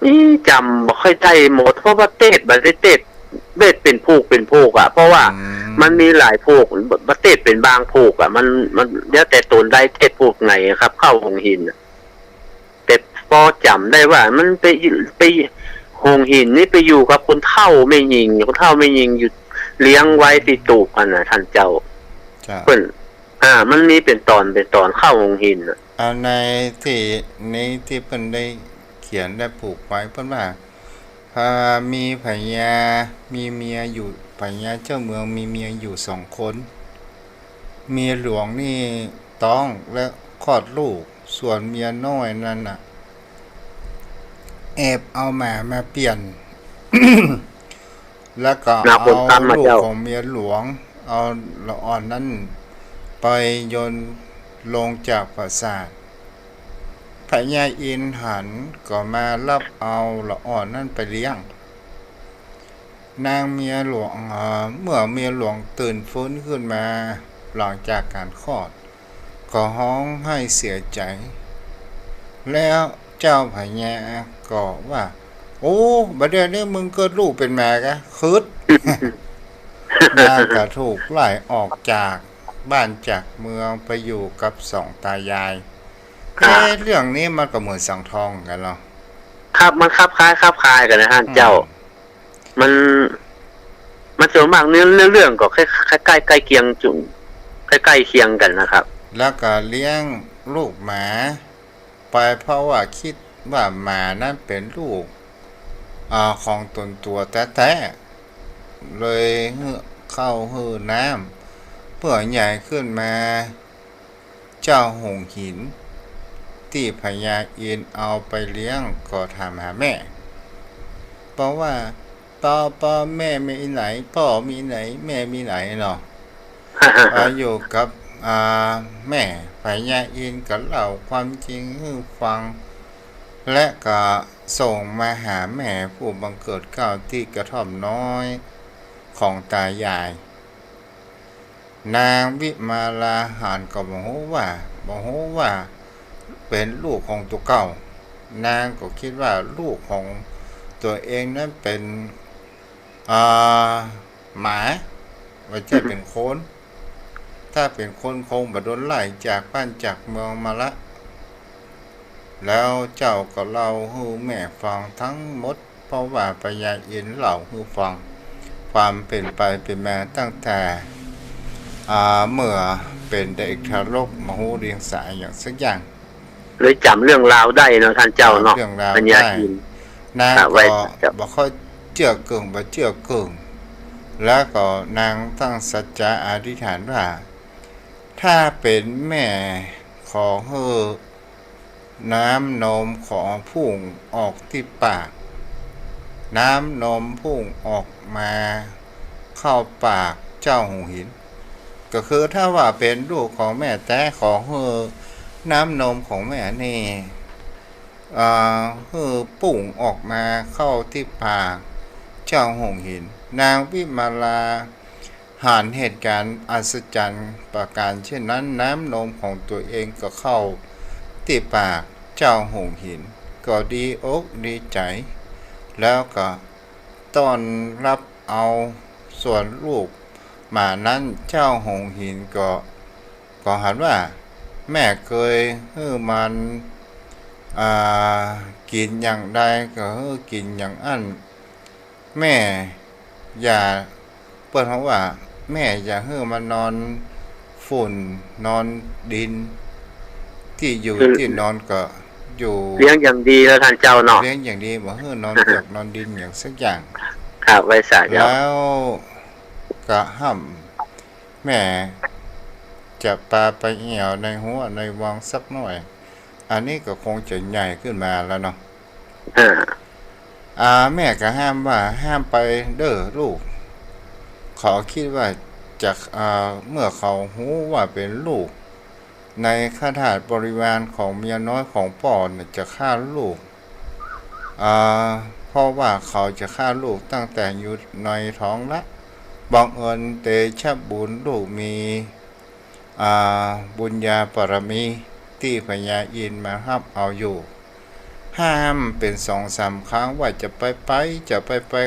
นี่จำบ่ค่อยได้หมดเพราะว่าเต้บัได้เต้เบ็ดเป็นผูกอ่ะ เพราะว่ามันมีหลายผูกบัเต้เป็นบางผูกอ่ะ มันเดี๋ยวแต่ตนได้เทศผูกไหนครับ เข้าหงหินน่ะแต่พอจำได้ว่า มันไปหงหินนี่ไปอยู่กับคนเฒ่าไม่ยิงคนเฒ่าไม่ยิงอยู่เลี้ยงไว้ที่ตูกอันน่ะท่านเจ้า จ้ะ เพิ่นมันมีเป็นตอนเข้าหงหินน่ะ ในที่เพิ่นได้เขียนได้ปลูกไว้เพิ่นว่ามีพญามีเมียอยู่พญาเจ้าเมืองมีเมียอยู่2 คนเมียหลวงนี่ต้องและคลอดลูกส่วนเมียน้อยนั่นน่ะแอบเอามาเปลี่ยน แล้วก็เอาลูกของเมียหลวงเอาละอ่อนนั้นไปโยนลงจากปราสาทพญาอินหันก็มารับเอาละอ่อนนั่นไปเลี้ยงนางเมียหลวงเมื่อเมียหลวงตื่นฟื้นขึ้นมาหลังจากการคลอดก็ร้องให้เสียใจ แล้วเจ้าพญาก็ว่าโอ้บัดเดี๋ยวนี้มึงเกิดลูกเป็นแม่กะคืด นางก็ถูกไล่ออกจากบ้านจากเมืองไปอยู่กับ2 ตายายเรื่องนี้มันก็เหมือนสังทองกันเนาะ ครับมันคล้ายกันนะท่านเจ้า มันส่วนมากเนื้อเรื่องก็ใกล้เคียงจุ่มใกล้เคียงกันนะครับ แล้วก็เลี้ยงลูกหมาไปเพราะว่าคิดว่าหมานั้นเป็นลูกของตนตัวแท้ๆเลยเข้าหื้อน้ำเพื่อใหญ่ขึ้นมาเจ้าหงหินที่พญาอินเอาไปเลี้ยงก็ถามหาแม่เพราะว่าพ่อแม่มีไหนพ่อมีไหนแม่มีไหนเนาะ อยู่กับแม่พญาอินก็เล่าความจริงให้ฟัง และก็ส่งมาหาแม่ผู้บังเกิดเกล้าที่กระท่อมน้อยของตายาย นางวิมาลาหานก็บอกว่าเป็นลูกของตัวเก่านางก็คิดว่าลูกของตัวเองนั้นเป็นหมาไม่ใช่เป็นคน ถ้าเป็นคนคงบ่โดนไล่จากบ้านจากเมืองมาละแล้วเจ้าก็เล่าให้แม่ฟังทั้งหมดเพราะว่าพญาอินเล่าให้ฟังความเป็นไปเป็นมาตั้งแต่เมื่อเป็นเด็กทารกมาหูเรียงสายอย่างสักอย่างเลยจำเรื่องราวได้เนาะท่านเจ้าเนาะ เรื่องราว ปัญญาอิน นาง ไว้ ก็บ่ค่อยเจือเกิงบ่เจือเกิง แล้วก็นางตั้งสัจจะอธิษฐานว่าถ้าเป็นแม่ขอเฮอน้ำนมของพุ่งออกที่ปากน้ำนมพุ่งออกมาเข้าปากเจ้าหูหินก็คือถ้าว่าเป็นลูกของแม่แต่ขอเฮอน้ำนมของแม่นี่เฮอปุ่งออกมาเข้าที่ปากเจ้าหงหินนางวิมาลาหานเหตุการณ์อัศจรรย์ประการเช่นนั้นน้ำนมของตัวเองก็เข้าที่ปากเจ้าหงหินก็ดีอกดีใจแล้วก็ต้อนรับเอาส่วนลูกมานั้นเจ้าหงหินก็หันว่าแม่เคยให้มันกินอย่างใดก็ให้กินอย่างอันแม่อย่าเปิดเพราะว่าแม่อย่าให้มันนอนฝุ่นนอนดินที่อยู่ที่นอนก็อยู่เลี้ยงอย่างดีแล้วท่านเจ้าเนาะเลี้ยงอย่างดีบ่ให้นอนเกือกนอนดินอย่างสักอย่างครับไว้สาเจ้าแล้วก็ห้ามแม่จะปาไปเหี่ยวในหัวในวังสักหน่อยอันนี้ก็คงจะใหญ่ขึ้นมาแล้วเนาะแม่ก็ห้ามว่าห้ามไปเด้อลูกเขาคิดว่าจากเมื่อเขาหูว่าเป็นลูกในข้าทาสบริวารของเมียน้อยของป่อจะฆ่าลูกเพราะว่าเขาจะฆ่าลูกตั้งแต่อยู่ในท้องละบังเอิญเตชะบุญลูกมีบุญญาปรมีที่พญาอินทร์มาห้ามเอาอยู่ห้ามเป็น2-3 ครั้งว่าจะไป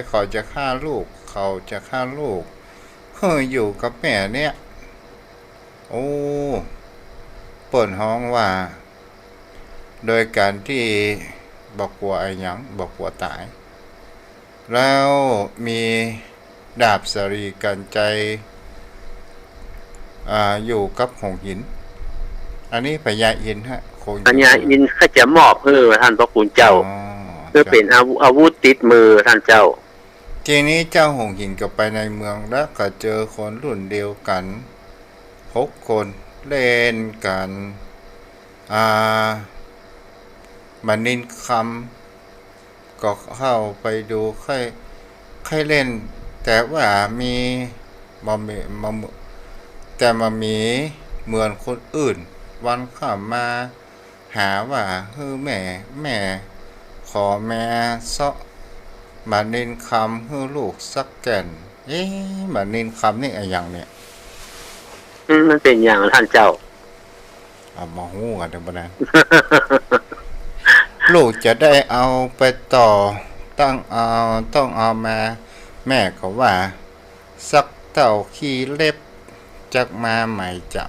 เขาจะฆ่าลูกเขาจะฆ่าลูกอยู่กับแม่เนี่ยโอ้เปิดห้องว่าโดยการที่บอกกลัวไอ้หยังบอกกลัวตายแล้วมีดาบสรีกันใจอยู่กับหงหินอันนี้พญาอินทร์ฮะพญาอินทร์เขาจะมอบให้ท่านพระคุณเจ้าเพื่อเป็นอาวุธติดมือท่านเจ้าทีนี้เจ้าหงหินก็ไปในเมืองแล้วก็เจอคนรุ่นเดียวกัน6 คนเล่นกันบันนินคำก็เข้าไปดูค่อยเล่นแต่ว่ามีแต่มามีเหมือนคนอื่นวันข้ามาหาว่าแม่ขอแม่ซะบันนินคำลูกสักแก่นบันนินคำนี่อะไรอย่างเนี่ยมันเป็นอย่างท่านเจ้ามาหูกันเดี๋ยวนะ ลูกจะได้เอาไปต่อต้องเอามาแม่ก็ว่าสักเต่าขี้เล็บจักมาใหม่จำ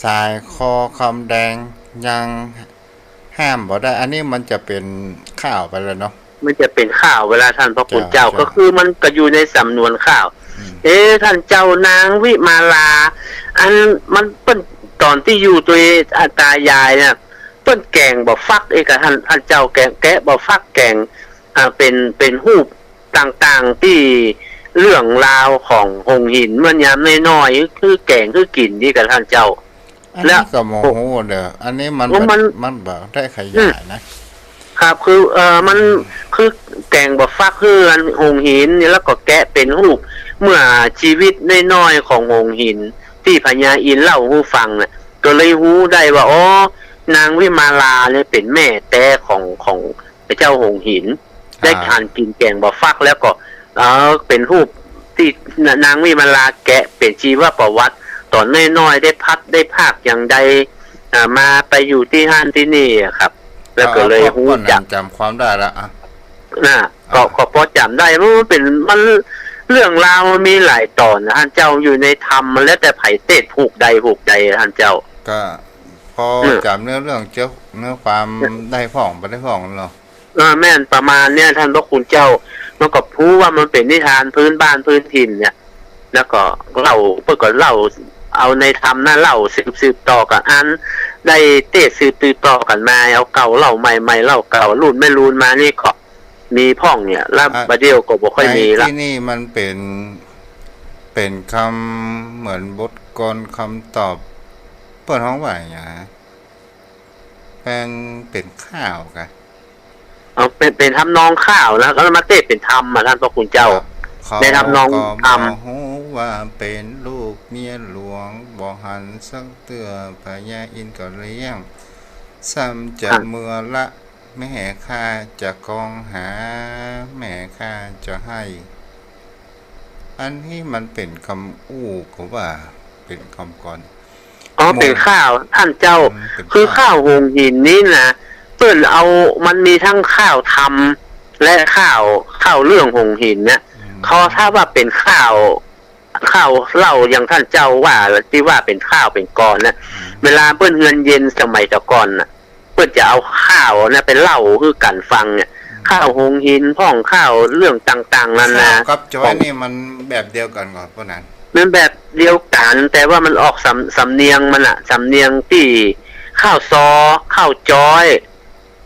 สายคอคำแดงยังห้ามบ่ได้อันนี้มันจะเป็นข้าวไปแล้วเนาะมันจะเป็นข้าวเวลาท่านพระคุณเจ้าก็คือมันก็อยู่ในสำนวนข้าวท่านเจ้านางวิมาลาอันมันเปิ้นตอนที่อยู่ตัวตายายเนี่ยเปิ้นแกงบ่ฟักกับท่านเจ้าแกงแกะบ่ฟักแกงเป็นรูปต่างๆที่เรื่องราวของหงหินมันยามน้อยๆคือแกงคือกินนี่กับท่านเจ้าแล้วก็โมโหเด้ออันนี้มันบ่ได้ขยายนะครับคือมันคือแกงบ่ฟักคือหงหินนี่แล้วก็แกะเป็นรูปเมื่อชีวิตน้อยๆของหงหินที่พญาอินทร์เล่าให้ฟังน่ะก็เลยรู้ได้ว่านางวิมาลาเนี่ยเป็นแม่แต่ของเจ้าหงหินได้ทานกินแกงบ่ฟักแล้วก็เป็นรูปที่นางวิมาลาแกะเป็นชีวประวัติตอนน้อยๆได้พัดได้ภาคอย่างใดมาไปอยู่ที่ห้านที่นี่ครับแล้วก็เลยรู้จำความได้ละก็พอจำได้มันเรื่องราวมันมีหลายตอนท่านเจ้าอยู่ในธรรมมันแล้วแต่ไผ่เทศผูกใดท่านเจ้าก็พอจำเรื่องเจ้าเนื้อความได้พ่องไปได้พ่องเนาะแม่นประมาณเนี่ยท่านพระคุณเจ้ามันก็พูดว่ามันเป็นนิทานพื้นบ้านพื้นถิ่นเนี่ยแล้วก็เล่าเพื่อก็เล่าเอาในธรรมนะเล่าสืบต่อกันอันได้เตะสืบต่อกันมาเอาเก่าเล่าใหม่เล่าเก่ารุ่นไม่รุ่นมานี่ก็ มีพ่องเนี่ยแล้วประเดี๋ยวก็บ่ค่อยมีละ ที่นี่มันเป็นคำเหมือนบทกลคำตอบเปิดห้องว่าอย่างเป็นข้าวกัน เอาเป็นทำนองข้าวนะแล้วมาเต้เป็นธรรมท่านพระคุณเจ้า เขา ได้ทำนอง ก็ ธรรม บ่ฮู้ว่าเป็นลูกเมียหลวงบ่หันสักเตือพญาอินทร์ก็เลี้ยงซ้ำจะเมื่อละแม่ข้าจะกองหาแม่ข้าจะให้ อันนี้มันเป็นคำอู้ก็ว่าเป็นคำก่อน อ๋อเป็นข้าวท่านเจ้า เป็น คือข้าวหงหินนี่นะเปิ้นเอามันมีทั้งข้าวทำและข้าวเรื่องหงหินเนี่ยเขาถ้าว่าเป็นข้าวเหล้าอย่างท่านเจ้าว่าที่ว่าเป็นข้าวเป็นกรนะเวลาเปิ้นเฮือนเย็นสมัยตะก่อนน่ะเปิ้นจะเอาข้าวนะเป็นเหล้าคือกันฟังเนี่ยข้าวหงหินพ่องข้าวเรื่องต่างๆนานา ข้าวกับจอยนี่มันแบบเดียวกันก่อนพวกนั้น มันแบบเดียวกันแต่ว่ามันออกสำเนียงมันอะสำเนียงที่ข้าวซอข้าวจอย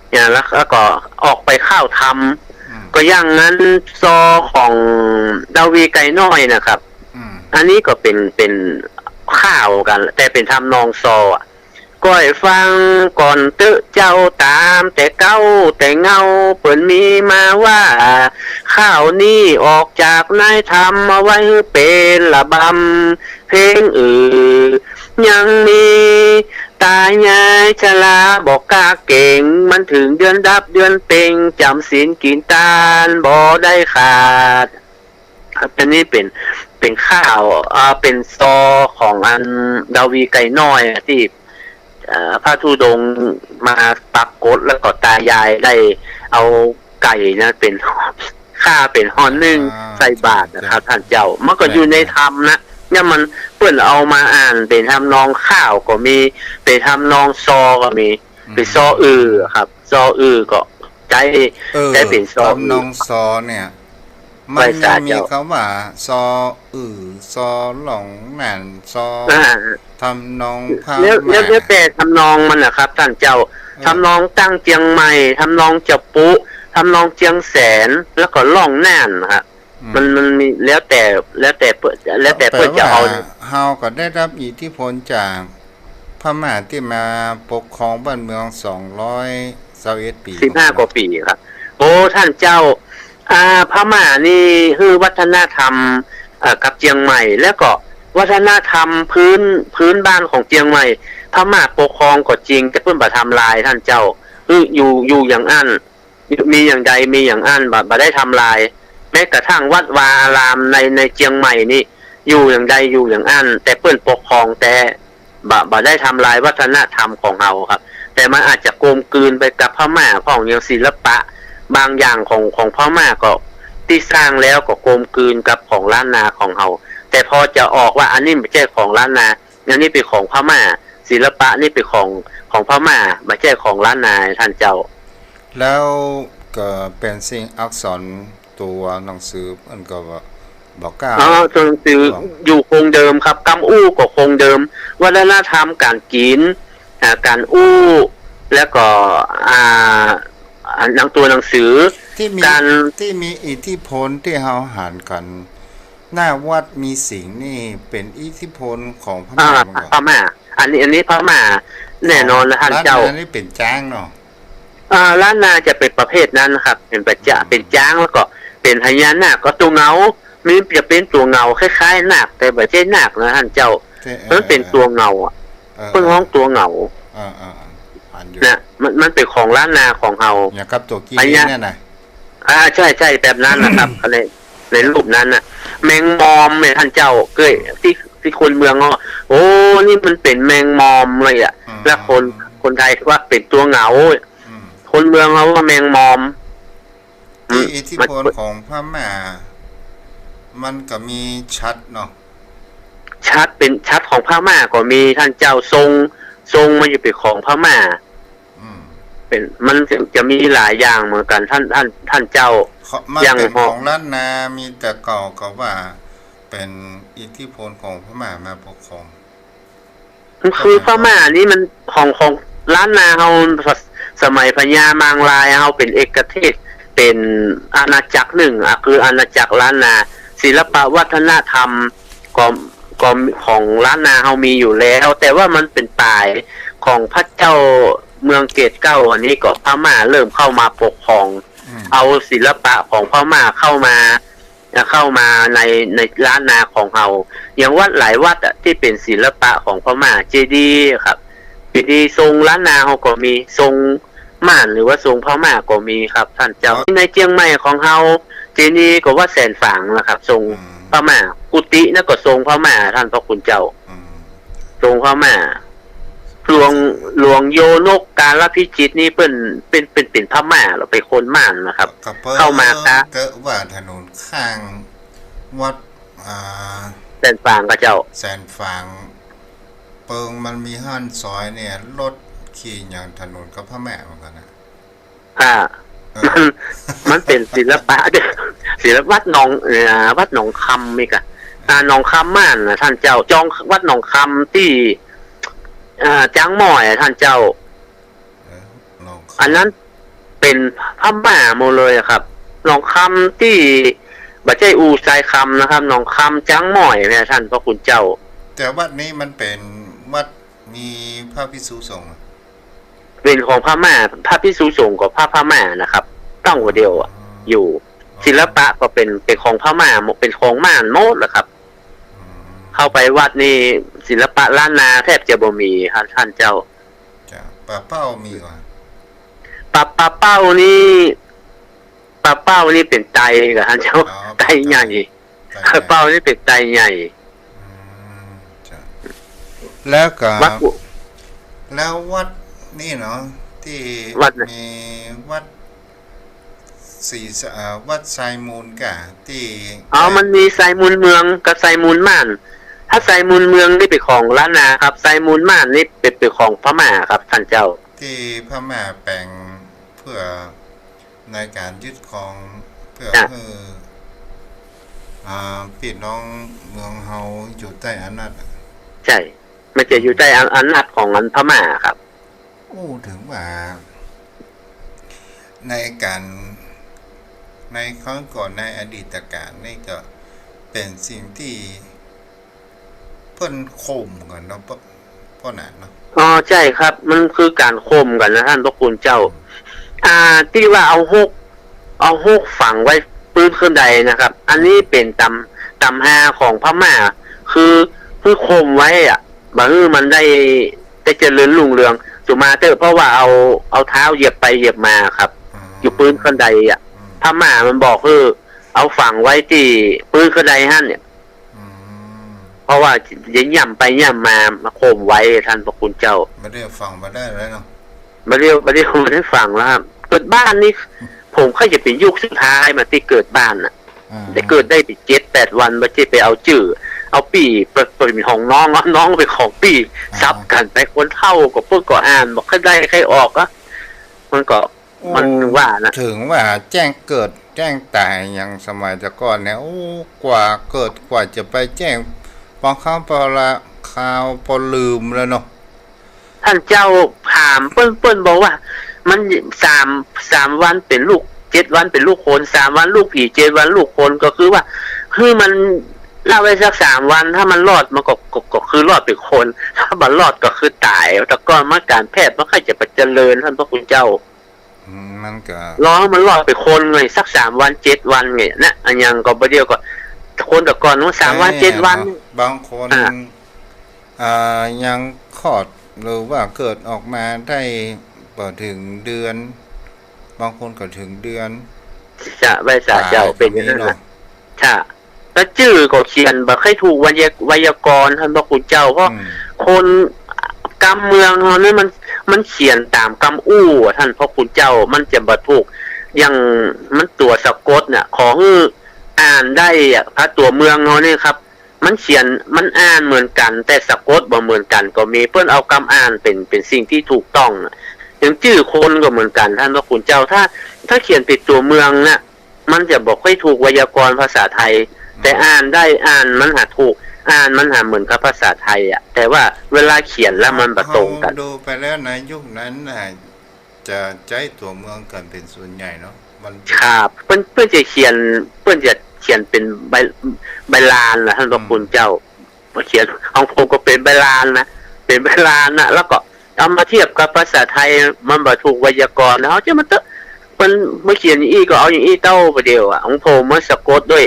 เนี่ยแล้วก็ออกไปข้าวทำก็อย่างนั้นซอของดาวีไก่น้อยนะครับอันนี้ก็เป็นข้าวกัน แต่เป็นทำนองซออะก้อยฟังก่อนเตอะเจ้าตามแต่เก้าแต่เงาเปิ่นมีมาว่าข้าวนี้ออกจากนายทำมาไว้เป็นระบำเพลงยังมีตายายชราบอกกาเก่งมันถึงเดือนดับเดือนเป่งจำศีลกินตาลบ่ได้ขาดครับอันนี้เป็นข้าวเป็นซอของอันดาวีไก่น้อยที่พระธุดงค์มาปรากฏแล้วก็ตายายได้เอาไก่นะเป็นข้าเป็นห่อนึ่งใส่บาตรนะครับท่านเจ้ามันก็อยู่ในธรรมนะเนี่ยมันเพื่อนเอามาอ่านเป็นทำนองข้าวก็มีเป็นทำนองซอก็มีเป็นซอครับซอก็ใจเป็นซอทำนองซอเนี่ยมันยังมีคำว่าซอซอหลงแหน่นซอทำนองพาแล้วแต่ทำนองมันนะครับท่านเจ้าทำนองตั้งเจียงใหม่ทำนองจะปุทำนองเจียงแสนแล้วก็ล่องแน่นครับมันมีแล้วแต่เพื่อจะเอาเฮาก็ได้รับอิทธิพลจากพม่าที่มาปกครองบ้านเมือง221 ปี15 กว่าปีครับโอ้ท่านเจ้าพม่านี่คือวัฒนธรรมกับเจียงใหม่แล้วก็วัฒนธรรมพื้นบ้านของเจียงใหม่พม่าปกครองก็จริงแต่เพิ่นบ่ทำลายท่านเจ้าคืออยู่อย่างอั้นมีอย่างใดมีอย่างอั้นบ่ได้ทำลายแม้กระทั่งวัดวาอารามในเจียงใหม่นี่อยู่อย่างใดอยู่อย่างอั้นแต่เพิ่นปกครองแต่บ่ได้ทำลายวัฒนธรรมของเราครับแต่มันอาจจะกลมกลืนไปกับพม่าของอย่างศิลปะบางอย่างของพม่าก็ที่สร้างแล้วก็กลมกลืนกับของล้านนาของเราแต่พอจะออกว่าอันนี้ไม่ใช่ของล้านนาอันนี้เป็นของพม่าศิลปะนี่เป็นของพม่าไม่ใช่ของล้านนาท่านเจ้าแล้วก็เป็นสิ่งอักษรตัวหนังสือมันก็บอกกล่าวตัวหนังสืออยู่คงเดิมครับกำอู้ก็คงเดิมวัฒนธรรมการกินการอู้แล้วก็ตัวหนังสือที่มีอิทธิพลที่เฮาหารกันหน้าวัดมีสิ่งนี่เป็นอิทธิพลของพม่าอันนี้พม่าแน่นอนนะท่านเจ้าอันนี้เป็นจ้างเนาะล้านนาจะเป็นประเภทนั้นครับเป็นเป็นจ้างแล้วก็เป็นพญานาคก็ตัวเงามีจะเป็นตัวเงาคล้ายๆนาคแต่ไม่ใช่นาคนะท่านเจ้ามันเป็นตัวเงาเพิ่งห้องตัวเงาเนี่ยมันเป็นของล้านนาของเฮาอย่างกับตัวกี้เนี่ยนะใช่แบบนั้นนะครับในรูปนั้นน่ะแมงมอมเนี่ยท่านเจ้าเก้ยที่คนเมืองโอ้นี่มันเป็นแมงมอมเลยอ่ะแล้วคนไทยว่าเป็นตัวเงาคนเมืองเขาว่าแมงมอมอิทธิพลของพม่ามันก็มีชัดเนาะเป็นชัดของพม่าก็มีท่านเจ้าทรงมันจะเป็นของพม่าเป็นมันจะมีหลายอย่างเหมือนกันท่านเจ้าอย่างของล้านนามีแต่เก่าก็ว่าเป็นอิทธิพลของพม่ามาปกครองคือพม่านี่มันของล้านนาเฮาสมัยพญามางลายเฮาเป็นเอกเทศ เป็นอาณาจักรหนึ่งคืออาณาจักรล้านนาศิลปะวัฒนธรรมก็ก็ของล้านนาเฮามีอยู่แล้ว แต่ว่ามันเป็นป่ายของพระเจ้าเมืองเกตเก้าอันนี้ก็พม่าเริ่มเข้ามาปกครอง เอาศิลปะของพม่าเข้ามาในล้านนาของเฮาอย่างวัดหลายวัดที่เป็นศิลปะของพม่าเจดีย์ครับเจดีย์ทรงล้านนาเฮาก็มีทรงม่านหรือว่าทรงพม่าก็มีครับท่านเจ้าในเจียงใหม่ของเฮาเจดีย์ก็ว่าแสนฝางนะครับทรงพม่ากุฏินั่นก็ทรงพม่าท่านพระคุณเจ้าทรงพม่าหลวงโยนกกาลพิจิตรนี่เป็นพม่าเราไปคนม่านนะครับเข้ามาครับเกิดว่าถนนข้างวัดแสนฝางกับเจ้าแสนฝางเปิงมันมีห้านซอยเนี่ยรถขี่อย่างถนนกับพม่าเหมือนกันนะมันเป็นศิลปะศิลปะวัดหนองคำนี่กะหนองคำม่านนะท่านเจ้าจองวัดหนองคำที่จ้างหม่อยท่านเจ้าอันนั้นเป็นพม่าหมดเลยครับหนองคำที่บัจเจอูทรายคำนะครับหนองคำจ้างหม่อยเนี่ยท่านพระคุณเจ้าแต่วัดนี้มันเป็นวัดมีพระภิกษุสงฆ์เป็นของพม่าพระภิกษุสงฆ์กับพระพม่านะครับต้องหัวเดียวอยู่ศิลปะก็เป็นของพม่าเป็นของม่านโมดแหละครับเข้าไปวัดนี่ศิลปะล้านนาแทบจะบ่มีครับท่านเจ้าป่าเป้ามีก่อนป่าเป้านี่เป็นไตกับท่านเจ้าไตใหญ่เป้านี่เป็นไตใหญ่แล้วก็แล้ววัดนี่เนาะที่มีวัดวัดไซมูลกะที่มันมีไซมูลเมืองกับไซมูลม่านถ้าไซมูลเมืองนี่เป็นของล้านนาครับไซมูลม่านนี่เป็นของพม่าครับท่านเจ้าที่พม่าแปลงเพื่อในการยึดครองเพื่อพี่น้องเมืองเฮาอยู่ใต้อำนาจใช่มันจะอยู่ใต้อำนาจของพม่าครับถึงว่าในครั้งก่อนในอดีตการนี่ก็เป็นสิ่งที่เพิ่นข่มกันเนาะพ่อหนานเนาะใช่ครับมันคือการข่มกันนะท่านพระคุณเจ้าที่ว่าเอาฮกฝังไว้ปืนขึ้นใดนะครับอันนี้เป็นตำหาของพม่าคือข่มไว้บางมันได้เจริญรุ่งเรืองสุมาเตอร์เพราะว่าเอาเท้าเหยียบไปเหยียบมาครับอยู่ปืนขึ้นใดพม่ามันบอกเอาฝังไว้ที่ปืนขึ้นใดหั่นเนี่ยเพราะว่าย่ำไปย่ำมาข่มไว้ท่านพระคุณเจ้าไม่ได้ฟังมาได้เลยเนาะไม่ได้ฟังแล้วครับเกิดบ้านนี่ผมค่อยจะเป็นยุคสุดท้ายมาที่เกิดบ้านแต่เกิดได้ไป7-8 วันมาไปเอาจื่อเอาปีเปิดเป็นของน้องไปของปีซับกันไปคนเท่ากับพวกก่ออ่านบอกใครได้ใครออกมันว่านะถึงว่าแจ้งเกิดแจ้งตายอย่างสมัยแต่ก่อนเนี่ยกว่าจะไปแจ้งบางครั้งพอละข่าวพอลืมแล้วเนาะท่านเจ้าถามเปิ้นบอกว่ามัน3วันเป็นลูก7วันเป็นลูกคน3วันลูกผี7วันลูกคนก็คือว่าคือมันเล่าไว้สัก3วันถ้ามันรอดมันก็คือรอดเป็นคนถ้ามันรอดก็คือตายแต่ก็มาการแพทย์มันค่อยจะไปเจริญท่านพระคุณเจ้ามันก็รอมันรอดเป็นคนเลยสัก3วัน7วันเนี่ยนะอันยังก็บ่เดียวก็คนแต่ก่อนว่า3วัน7วันบางคนยังคลอดหรือว่าเกิดออกมาได้พอถึงเดือนบางคนก็ถึงเดือนจะไว้สาเจ้าเป็นอย่างนั้นนะใช่แล้วชื่อก็เขียนบ่ให้ถูกไวยากรณ์ท่านพระคุณเจ้าเพราะคนกำเมืองนี่มันเขียนตามกำอู้ท่านพระคุณเจ้ามันจะบ่ถูกอย่างมันตัวสะกดเนี่ยของอ่านได้พระตัวเมืองเฮานี่ครับมันเขียนมันอ่านเหมือนกันแต่สะกดบ่เหมือนกันก็มีเพิ่นเอาคำอ่านเป็นสิ่งที่ถูกต้องอย่างชื่อคนก็เหมือนกันท่านพระคุณเจ้าถ้าเขียนเป็นตัวเมืองน่ะมันจะบอกให้ถูกไวยากรณ์ภาษาไทยแต่อ่านได้อ่านมันหาถูกอ่านมันหาเหมือนกับภาษาไทยแต่ว่าเวลาเขียนแล้วมันบ่ตรงกันดูไปแล้วในยุคนั้นจะใช้ตัวเมืองกันเป็นส่วนใหญ่เนาะ มัน ครับเพื่อนจะเขียนเป็นใบลานนะท่านพระคุณเจ้าเขียนของผมก็เป็นใบลานนะเป็นใบลานนะแล้วก็เอามาเทียบกับภาษาไทยมันบ่ถูกไวยากรณ์นะเขาจะมันเมื่อเขียนอีก็เอาอย่างอีเต้าไปเดียวอ่ะของผมมันสะกดด้วย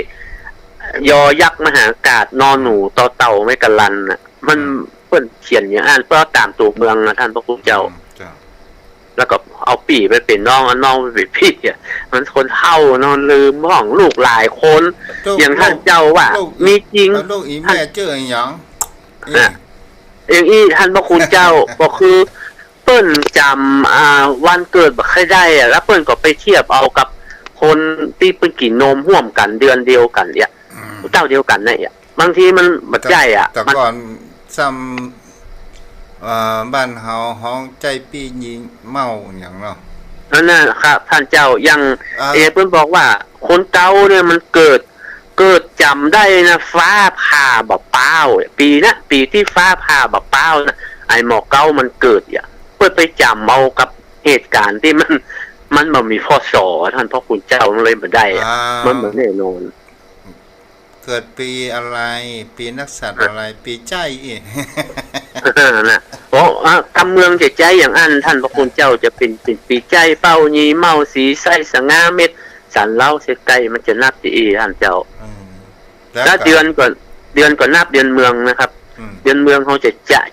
ยอยักษ์มหากาศนอนหนูต่อเต่าไม่กันลันน่ะมันเพิ่นเขียนอย่างอ่านเพื่อตามตัวเมืองนะท่านพระคุณเจ้าแล้วก็เอาปีไปเป็นน้องไปเป็นพี่อ่ะมันคนเฒ่านอนลืมห้องลูกหลายคนอย่างท่านเจ้าว่ามีจริง ลูกอีแม่เจออย่างอย่างอี้ท่านพระคุณเจ้า ก็คือเปิ้นจำวันเกิดบ่ค่อยได้อ่ะแล้วเปิ้นก็ไปเทียบเอากับคนที่เปิ้นกินนมร่วมกันเดือนเดียวกันเนี่ยเต้าเดียวกันเนี่ยบางทีมันบ่ใจอ่ะแต่ก่อนซ้ำบ้านเฮาห้องใจปียิงเมาอย่างเนาะนั่นน่ะครับท่านเจ้ายังเพิ่นบอกว่าคนเก่าเนี่ยมันเกิดจำได้นะฟ้าผ่าบ่เป้าปีที่ฟ้าผ่าบ่เป้านะไอ้หมอเก่ามันเกิดอ่ะเพิ่นไปจำเอากับเหตุการณ์ที่มันบ่มีพศท่านพ่อคุณเจ้ามันเลยบ่ได้มันบ่แน่นอนเกิดปีอะไรปีนักษัตริย์อะไรปีใจอีกนะโอ้กำเมืองจะใจอย่างอันท่านพระคุณเจ้าจะเป็นปีใจเป้ายีเมาสีไส้สง่าเม็ดสันเล่าเสไกมันจะนับที่ท่านเจ้าแล้วเดือนก่อนนับเดือนเมืองนะครับเดือนเมืองเขา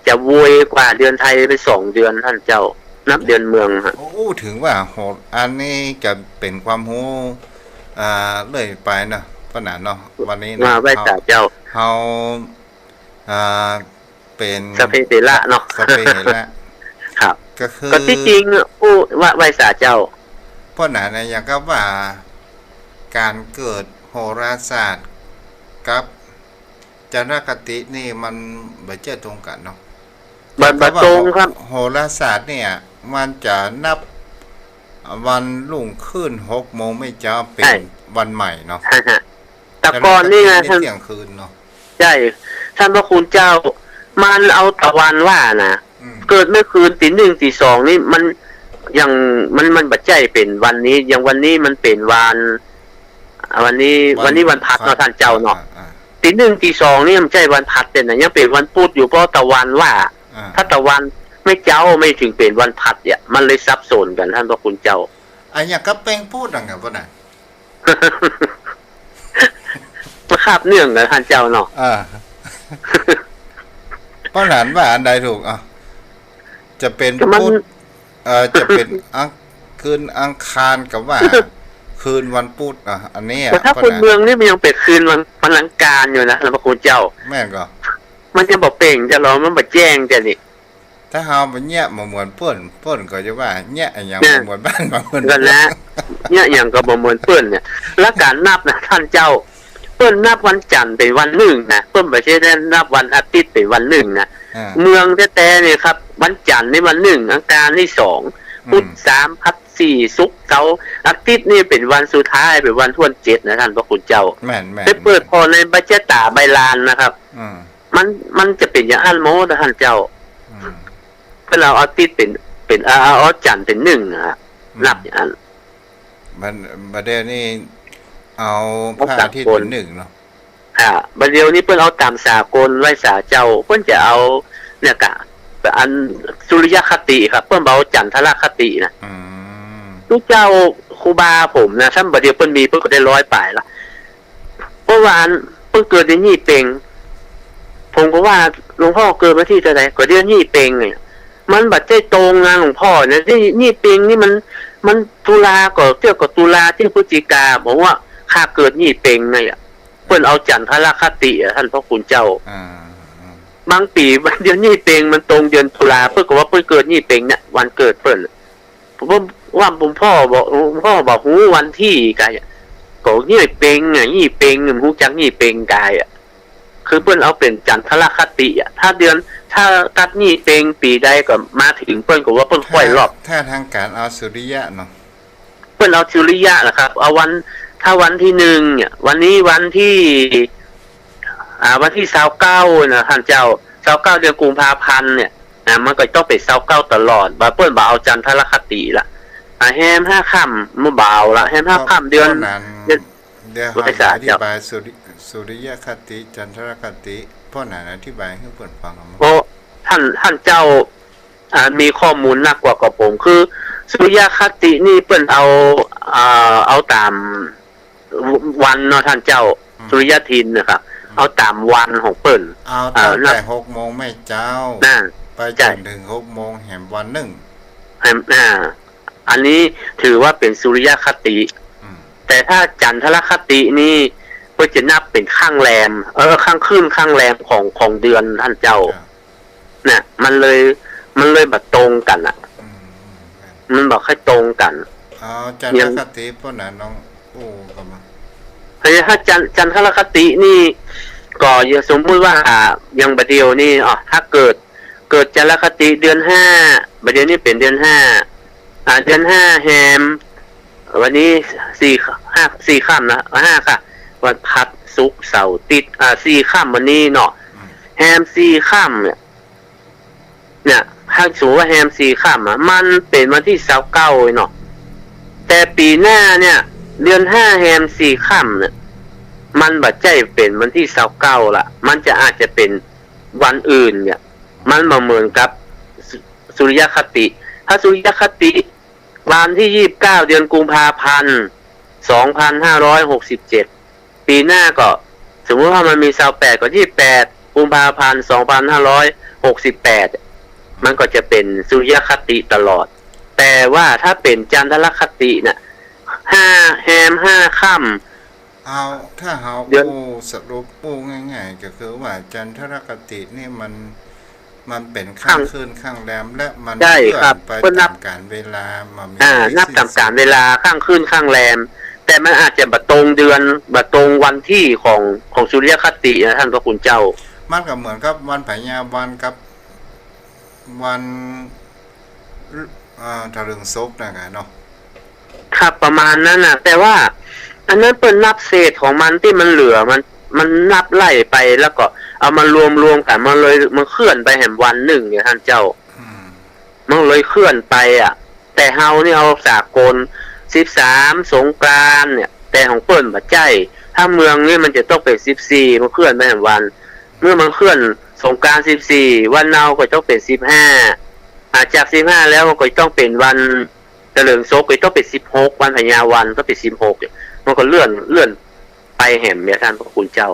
จะโวยกว่าเดือนไทยไป2 เดือนท่านเจ้านับเดือนเมืองฮะโอ้ถึงว่าโหอันนี้จะเป็นความรู้เลยไปนะขนาดเนาะวันนี้นะว่าเจ้าเฮาเป็นสเปเปละเนาะสเปเปละครับก็คือก็ที่จริงว่าไว้สาเจ้าเพราะนั้นอย่างก็ว่าการเกิดโหราศาสตร์กับจารคตินี่มันบ่เจอตรงกันเนาะบ่ตรงครับโหราศาสตร์เนี่ยมันจะนับวันรุ่งขึ้น6 โมงไม่จะเป็นวันใหม่เนาะแต่ก่อนนี่ไงท่านเที่ยงคืนเนาะใช่ท่านพระคุณเจ้ามันเอาตะวันว่านะเกิดเมื่อคืนตี 1 ตี 2นี่มันยังมันบัดใจเป็นวันนี้อย่างวันนี้มันเป็นวันนี้วันพัดเนาะท่านเจ้าเนาะตี 1 ตี 2นี่มันใจวันพัดเป็นน่ะยังเป็นวันพุธอยู่เพราะตะวันว่าถ้าตะวันไม่เจ้าไม่ถึงเป็นวันพัดเนี่ยมันเลยซับซ้อนกันท่านพระคุณเจ้าอันอย่างกับแป้งพูดดังไงบ่น่ะมาคาบเนื่องกับท่านเจ้าเนาะป้าหลานว่าอันใดถูกจะเป็นพุธจะเป็นคืนอังคารกับว่าคืนวันพุธอันนี้แต่ถ้าคนเมืองนี่มันยังเป็นคืนวันอังคารอยู่นะท่านพระคุณเจ้าแม่นก็มันจะบอกเป่งจะรอมันบ่แจ้งจะนี่ถ้าเฮาไปแยะบ่เหมือนเปิ้นก็จะว่าแยะอย่างบ่เหมือนบ้านบางคนกันนะแยะอย่างก็บ่เหมือนเปิ้นเนี่ยแล้วการนับนะท่านเจ้าเปิ้นนับวันจันทร์เป็นวัน1นะเปิ้นบ่ใช่ได้นับวันอาทิตย์เป็นวัน1นะเมืองแท้ๆนี่ครับวันจันทร์นี่วัน1อังคารนี่2พุธ3พัด4ศุกร์เสาร์อาทิตย์นี่เป็นวันสุดท้ายเป็นวันทวน7นะท่านพระคุณเจ้าแม่นไปเปิดพอในบัจเจตาใบลานนะครับมันจะเป็นอย่างอันโมนะท่านเจ้าเพื่อเราเอาติดเป็นเอาจันเป็น1นะนับอย่างนั้นมันประเดี๋ยวนี้เอาพระอาทิตย์เป็น1เนาะประเดี๋ยวนี้เพิ่นเอาตามสากลไว้สาเจ้าเพิ่นจะเอาเนี่ยกะอันสุริยคติครับเพิ่นเอาจันทรคตินะทุกเจ้าครูบาผมนะท่านประเดี๋ยวเพิ่นมีเพิ่นก็ได้100 ปลายละเมื่อวานเพิ่นเกิดในยี่เป่งผมก็ว่าหลวงพ่อเกิดมาที่เท่าไหร่ก็เดือนยี่เป่งเนี่ยมันบัดใจตรงนะหลวงพ่อเนี่ยนี่เป่งนี่มันตุลาก็เกี่ยวกับตุลาที่พฤศจิกาบอกว่าข้าเกิดยี่เป่งเนี่ยเพิ่นเอาจันทรคติท่านพระคุณเจ้าบางปีเดือนยี่เป่งมันตรงเดือนตุลาเพิ่นก็ว่าเพิ่นเกิดยี่เป่งเนี่ยวันเกิดเพิ่นผมว่าหลวงพ่อบอกฮู้วันที่กายก็ยี่เป่งอ่ะยี่เป่งฮู้จักยี่เป่งกายอ่ะคือเพิ่นเอาเป็นจันทรคติอ่ะถ้าตัดนี่เป่งปีใดก็มาถึงเพิ่นก็ว่าเพิ่นค่อยรอบถ้าทางการเอาสุริยะเนาะเพิ่นเอาสุริยะนะครับเอาถ้าวันที่1เนี่ยวันนี้วันที่29นะท่านเจ้า29เดือนกุมภาพันธ์เนี่ยมันก็ต้องเป็น29ตลอดว่าเพิ่นบ่เอาจันทรคติล่ะ แฮม5 ค่ำมื้อบ่าวละแฮม5 ค่ำเดือน เดี๋ยวหาอธิบายสุริยคติจันทรคติพ่อไหนอธิบายให้เพิ่นฟัง โอ้ท่านเจ้ามีข้อมูลหนักกว่ากับผมคือสุริยคตินี่เปิ้นเอาตามวันเนาะท่านเจ้าสุริยทินนะครับเอาตามวันของเปิ้นเอาตั้งแต่6 โมงไม่เจ้าไปจนถึง6 โมงแห่งวันหนึ่งอันนี้ถือว่าเป็นสุริยคติแต่ถ้าจันทรคตินี่ก็จะนับเป็นข้างแรมข้างขึ้นข้างแรมของเดือนท่านเจ้าเนี่ยมันเลยแบบตรงกันอ่ะมันบอกให้ตรงกันจันทรคติพวกนั้นน้องโอ้ก็มาถ้าจันทรคตินี่ก็อย่าสมมุติว่ายังบัดเดียวนี่ถ้าเกิดจันทรคติเดือน5บัดเดียวนี่เป็นเดือน5เดือน5แฮมวันนี้4 ค่ำนะ5ค่ะวันพัดศุกร์เสาร์ติด4 ค่ำวันนี้เนาะแฮม4 ค่ำเนี่ยถ้าสมมติว่าแฮม4 ค่ำมันเป็นวันที่29เนาะแต่ปีหน้าเนี่ยเดือน5แฮม4 ค่ำเนี่ยมันบัดใจเป็นวันที่29ละมันจะอาจจะเป็นวันอื่นเนี่ยมันมาเหมือนกับสุริยคติถ้าสุริยคติวันที่29เดือนกุมภาพันธ์2567ปีหน้าก็สมมติว่ามันมี28ก็28กุมภาพันธ์2568มันก็จะเป็นสุริยคติตลอดแต่ว่าถ้าเป็นจันทรคติน่ะ5 แฮม 5 ค่ำถ้าเฮาสรุปง่ายๆก็คือว่าจันทรคตินี่มันเป็นข้างคืนข้างแรมและมันเลื่อนไปตามกาลเวลานับตามกาลเวลาข้างคืนข้างแรมแต่มันอาจจะบัดตรงเดือนบัดตรงวันที่ของสุริยคตินะท่านพระคุณเจ้ามันก็เหมือนกับวันพญาวันกับวันถลึงศพนะไงเนาะครับประมาณนั้นน่ะแต่ว่าอันนั้นเป็นนับเศษของมันที่มันเหลือมันนับไล่ไปแล้วก็เอามารวมกันมันเคลื่อนไปแห่งวันหนึ่งเนี่ยท่านเจ้ามันเลยเคลื่อนไปแต่เฮานี่เอาสากล13สงกรานต์เนี่ยแต่ของเปิ้นบัดใจถ้าเมืองนี่มันจะต้องเป็น14มันเคลื่อนไปแห่งวันเมื่อมันเคลื่อนสงกรานต์14วันเนาก็ต้องเป็น15จาก15แล้วมันก็ต้องเป็นวันเถลิงศพก็ต้องเป็น16วันพญาวันก็เป็น16มันก็เลื่อนไปแห่งเนี่ยท่านพระคุณเจ้า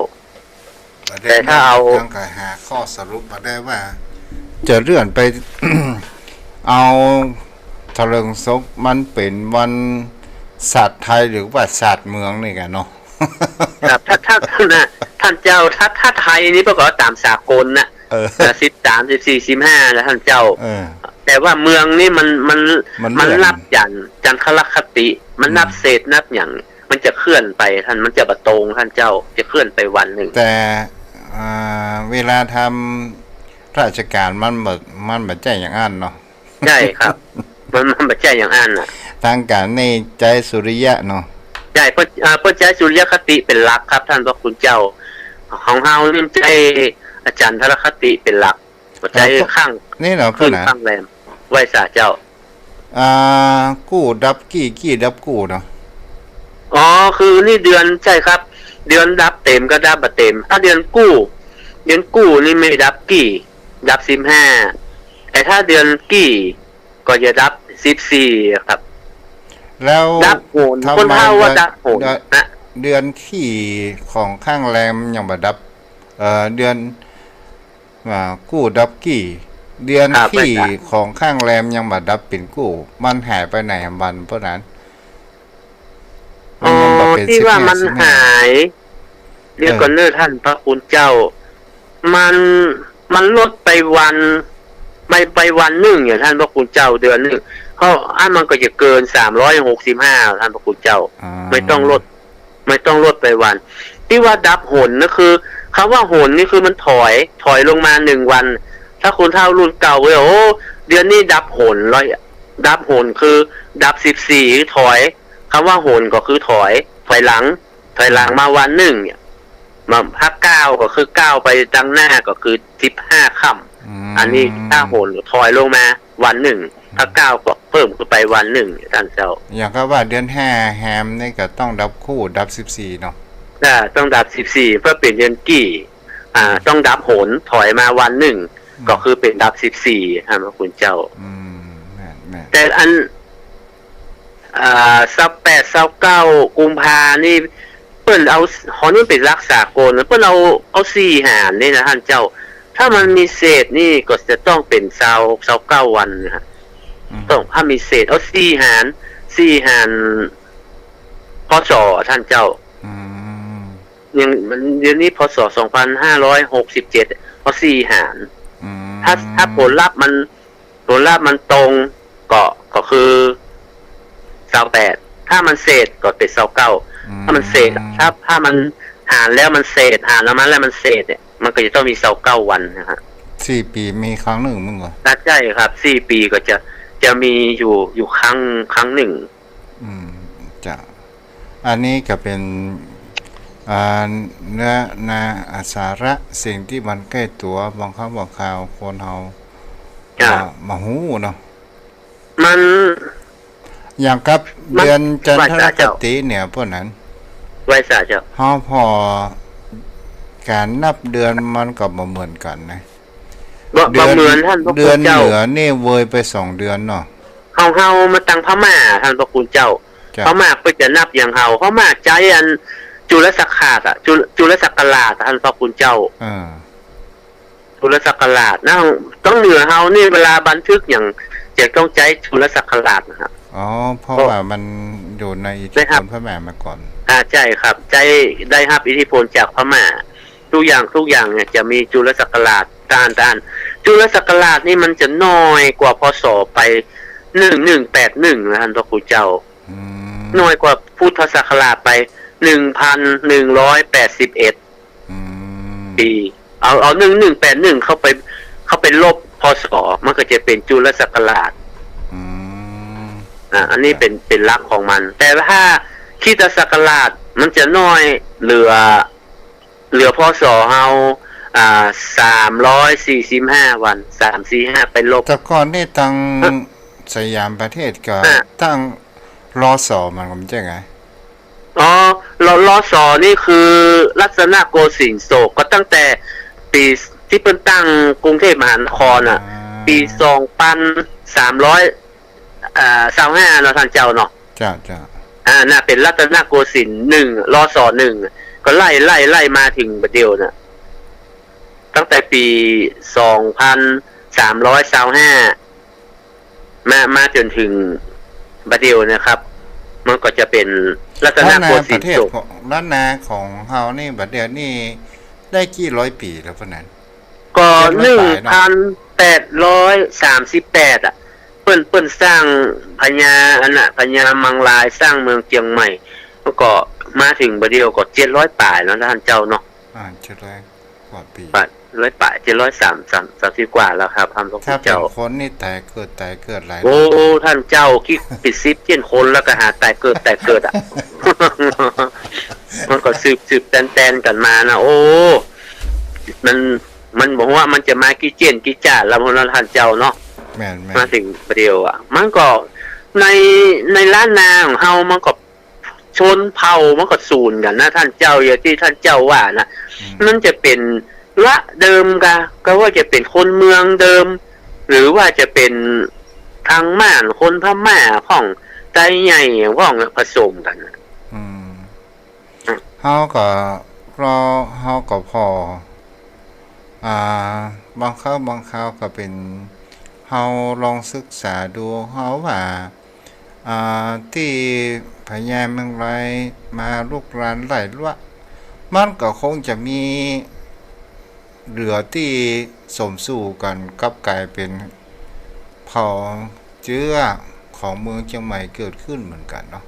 แต่ถ้าเอาต้องการหาข้อสรุปมาได้ว่าจะเลื่อนไป เอาเถลิงศพมันเป็นวันศาสตร์ไทยหรือว่าศาสตร์เมืองนี่กันเนาะครับถ้าท่านเจ้าถ้าไทยนี่ประกอบตามสากลนะ13 14 15แล้วท่านเจ้าแต่ว่าเมืองนี่มันนับจันทรคติมันนับเศษนับอย่างมันจะเคลื่อนไปท่านมันจะบัดตรงท่านเจ้าจะเคลื่อนไปวันหนึ่งแต่เวลาทำราชการมันบัดใจอย่างอันเนาะใช่ครับมันบัดใจอย่างอันน่ะทางการในใจสุริยะเนาะใช่เพราะใจสุริยคติเป็นหลักครับท่านพระคุณเจ้าของเฮานี่ใจอาจารย์ทรคติเป็นหลักใจข้างนี่เนาะขึ้นข้างแรมไว้สาเจ้ากู้ดับกี่ดับกู้เนาะคือนี่เดือนใช่ครับเดือนดับเต็มก็ดับบ่เต็มถ้าเดือนกู้นี่ไม่ดับดับ15แต่ถ้าเดือนกี่ก็จะดับ14ครับแล้วดับโหนคนเฒ่าว่าดับโหนนะเดือนที่ของข้างแรมยังบ่ดับเดือนกู้ดับกี่เดือนที่ของข้างแรมยังบ่ดับเป็นกู้มันหายไปไหนวันเพราะนั้นที่ว่ามันหายเรียกก่อนเน้อท่านพระคุณเจ้ามันลดไปวันไปวันหนึ่งอย่างท่านพระคุณเจ้าเดือนนึงเพราะมันก็จะเกิน365ท่านพระคุณเจ้าไม่ต้องลดไปวันที่ว่าดับหนนะคือคำว่าหนนี่คือมันถอยลงมา1วันถ้าคุณเท่ารุ่นเก่าโอ้เดือนนี้ดับหนดับหนคือดับ14ถอยคำว่าโหนก็คือถอยหลังมาวันหนึ่งเนี่ยมาพัก9ก็คือ9ไปดังหน้าก็คือ15ค่ำอันนี้ถ้าโหนถอยลงมาวันหนึ่ง ถ้า9ก็เพิ่มขึ้นไปวันหนึ่งท่านเจ้า อย่างก็ว่าเดือน5แฮมนี่ก็ต้องดับคู่ดับ14เนาะ ต้องดับ14เพื่อเป็นเดือนกี่ต้องดับโหนถอยมาวันหนึ่งก็คือเป็นดับ14ครับพระคุณเจ้าแม่แต่อัน28 29กุมภานี่เปิ้นเอาหอนี่เป็นรักษากลเปิ้นเอา4หารนี่นะท่านเจ้าถ้ามันมีเศษนี่ก็จะต้องเป็น29วันนะฮะต้องถ้ามีเศษเอา4หารพศท่านเจ้าอย่างเดือนนี้พศ2567เอา4หารถ้าผลลัพธ์มันตรงก็คือ28ถ้ามันเศษก็เป็น29ถ้ามันเศษถ้ามันหารแล้วมันเศษหารแล้วมันเศษเนี่ยมันก็จะต้องมี29วันนะฮะ4ปีมีครั้งหนึ่งมึงเหรอใช่ครับ4ปีก็จะมีอยู่ครั้งหนึ่งจะอันนี้ก็เป็นเนื้อนาสาระสิ่งที่มันใกล้ตัวบางครั้งบางคราวคนเฮามาหูเนาะมันอย่างกับเดือนจันทรคติเนี่ยพวกนั้นไว้ซะเจ้าเฮาพอการนับเดือนมันก็บ่เหมือนกันนะเดือนเหมือนท่านพระคุณเจ้าเดือนเหนือนี่เวยไป2เดือนเนาะเฮามาตั้งพม่าท่านพระคุณเจ้าพม่าเพิ่นจะนับอย่างเฮาพม่าใจอันจุลศักราชจุลศักราชท่านพระคุณเจ้าจุลศักราชนะต้องเหนือเฮานี่เวลาบันทึกอย่างจะต้องใช้จุลศักราชนะครับเพราะว่ามันอยู่ในอิทธิพลพม่ามาก่อนใช่ครับใจได้รับอิทธิพลจากพม่าทุกอย่างเนี่ยจะมีจุลศักราชด้านจุลศักราชนี่มันจะน้อยกว่าพศไป1181นะท่านพระคุณเจ้าน้อยกว่าพุทธศักราชไป1181ปีเอา1181เข้าไปลบพศมันก็จะเป็นจุลศักราชอันนี้เป็นหลักของมันแต่ถ้าคริสตศักราชมันจะน้อยเหลือพศเฮา345วัน345ไปลบแต่ก่อนนี่ตั้งสยามประเทศก็ตั้งรสมันก็จะไงรสนี่คือรัตนโกสินทร์โศกก็ตั้งแต่ปีที่เพิ่นตั้งกรุงเทพมหานครปี2325เนาะท่านเจ้าเนาะจ้าน่ะเป็นรัตนโกสินทร์1รส1ก็ไล่มาถึงบัดเดียวน่ะตั้งแต่ปี2325มาจนถึงบัดเดียวนะครับมันก็จะเป็นรัตนโกสินทร์ล้านนาของเฮานี่บัดเดียวนี่ได้กี่ร้อยปีแล้วพุ่นนั้นก็1838เปิ้นสร้างพญามังลายสร้างเมืองเชียงใหม่แล้วก็มาถึงบัดเดียวก็700ป่ายเนาะท่านเจ้าเนาะ700กว่าปี100ป่าย730กว่าแล้วครับท่านพระคุณเจ้าคนนี่ตายเกิดหลายท่านเจ้าคิดปิด10เจ็ดคนแล้วก็หาตายเกิดอ่ะมันก็สืบแตนกันมานะมันบอกว่ามันจะมากี่เจนกี่จ่าแล้วท่านเจ้าเนาะมาถึงประเดียวมันก็ในล้านนาของเฮามันก็ชนเผ่ามันก็สูญกันนะท่านเจ้าอย่างที่ท่านเจ้าว่านะมันจะเป็นละเดิมก็ว่าจะเป็นคนเมืองเดิมหรือว่าจะเป็นทางม่านคนพม่าของใจใหญ่ของผสมกันเฮาก็พอบางคราวก็เป็นเฮาลองศึกษาดูเฮาว่าที่พญาเมืองไรมาลูกหลานหลายละมันก็คงจะมีเหลือที่สมสู่กันกับกลายเป็นเผ่าเชื้อของเมืองเชียงใหม่เกิดขึ้นเหมือนกันเนาะ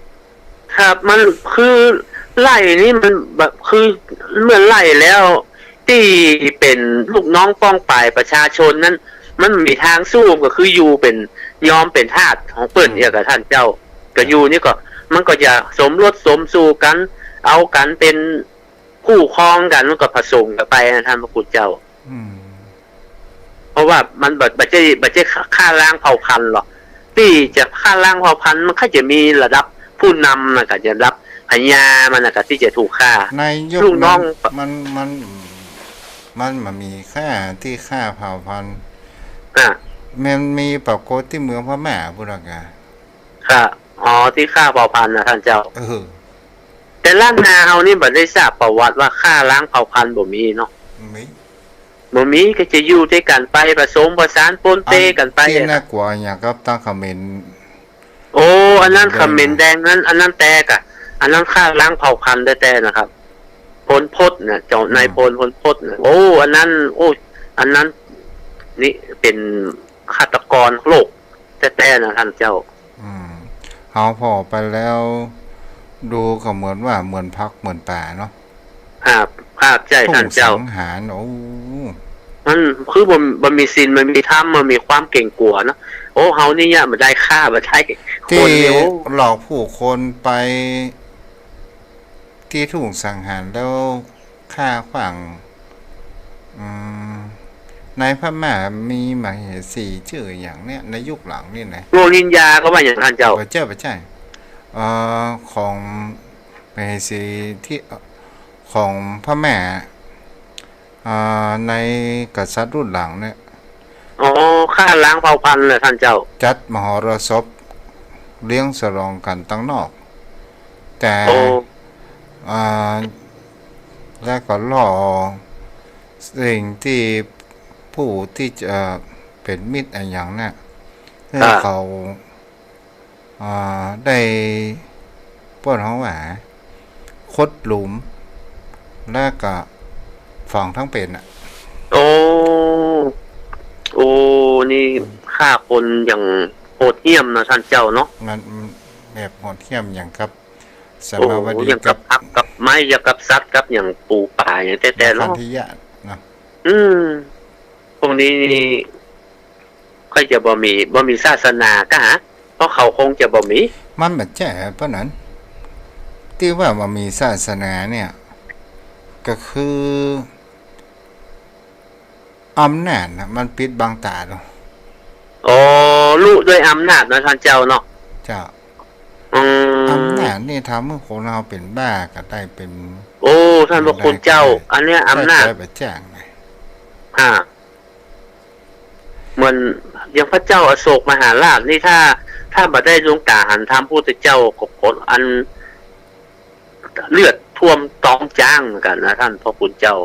ครับมันคือไล่นี่มันแบบคือเมื่อไล่แล้วที่เป็นลูกน้องป้องปลายประชาชนนั้นมันมีทางสู้ก็คืออยู่เป็นยอมเป็นทาสของเปิ้นเอียกับท่านเจ้าก็อยู่นี่ก็มันก็จะสมรสสมสู่กันเอากันเป็นคู่ครองกันมันก็ผสมกันไปนะท่านพระคุณเจ้าเพราะว่ามันบัดเจ้ฆ่าล้างเผ่าพันธุ์หรอก ปีจะฆ่าล้างเผ่าพันธุ์มันก็จะมีระดับผู้นำนะก็จะรับพญามันนะก็ที่จะถูกฆ่าในยุคลูกน้อง มันมีค่าที่ค่าเผ่าพันธุ์ อ่ะ มันมีปรากฏที่เมืองพม่าพุทธกา ค่ะอ๋อที่ฆ่าเผ่าพันธุ์นะท่านเจ้า แต่ล้านนาเฮานี่บ่ได้ทราบประวัติว่าฆ่าล้างเผ่าพันธุ์บ่มีเนาะบ่มีก็จะอยู่ด้วยกันไปผสมผสานปนเปกันไปที่น่ากลัวอย่างกับตั้งคอมเมนต์ โอ้อันนั้นคอมเมนต์แดงนั้นอันนั้นแตกอ่ะอันนั้นฆ่าล้างเผ่าพันธุ์แต่นะครับพลพจน์น่ะเจ้านายพลพจน์น่ะโอ้อันนั้นโอ้อันนั้นนี่เป็นฆาตกรโลกแต่นะท่านเจ้าเฮาพอไปแล้วดูก็เหมือนว่าเหมือนพักเหมือนป่าเนาะภาพใจท่านเจ้าสังหารโอ้มันคือบ่มีศีลมันมีธรรมมันมีความเก่งกลัวเนาะโอ้เฮานี่เนี่ยบ่ได้ฆ่าบ่ได้คนเดียวหลอกผู้คนไปที่ถูกสังหารแล้วฆ่าฝังในพม่ามีมเหสีชื่ออย่างเนี้ยในยุคหลังนี่นะโรฮิงญาก็ว่าอย่างท่านเจ้าบ่ใช่ของมเหสีที่ของพม่าในกษัตริย์รุ่นหลังเนี่ยอ๋อฆ่าล้างเผ่าพันธุ์น่ะท่านเจ้าจัดมหรสพเลี้ยงฉลองกันตั้งนอกแต่แล้วก็ล่อสิ่งที่ผู้ที่จะเป็นมิตรอะไรอย่างนั้นให้เขาได้ป้อนห้องหวาคดหลุมแล้วก็ฝังทั้งเป็นโอ้นี่ฆ่าคนอย่างโหดเหี้ยมนะท่านเจ้าเนาะมันแบบโหดเหี้ยมอย่างครับสมาวดีกับพักกับไม้อย่างกับสัตว์กับอย่างปูป่าอย่างแต่เนาะที่ยะนะพวกนี้ก็จะบ่มีศาสนาก็ฮะเพราะเขาคงจะบ่มีมันแบบแจ๋เพราะนั้นที่ว่ามันมีศาสนาเนี่ยก็คืออำนาจนะมันปิดบังตาเนาะรู้ด้วยอำนาจนะท่านเจ้าเนาะเจ้าอำนาจนี่ทำให้คนเราเป็นบ้าก็ได้เป็นท่านพระคุณเจ้าอันนี้อำนาจได้แบบแจ้งไงเหมือนอย่างพระเจ้าอโศกมหาราชนี่ถ้าบ่ได้ดวงตาหันธรรมพุทธเจ้ากบกดอันเลือดท่วมท้องจ้างกันนะท่านพระคุณเจ้า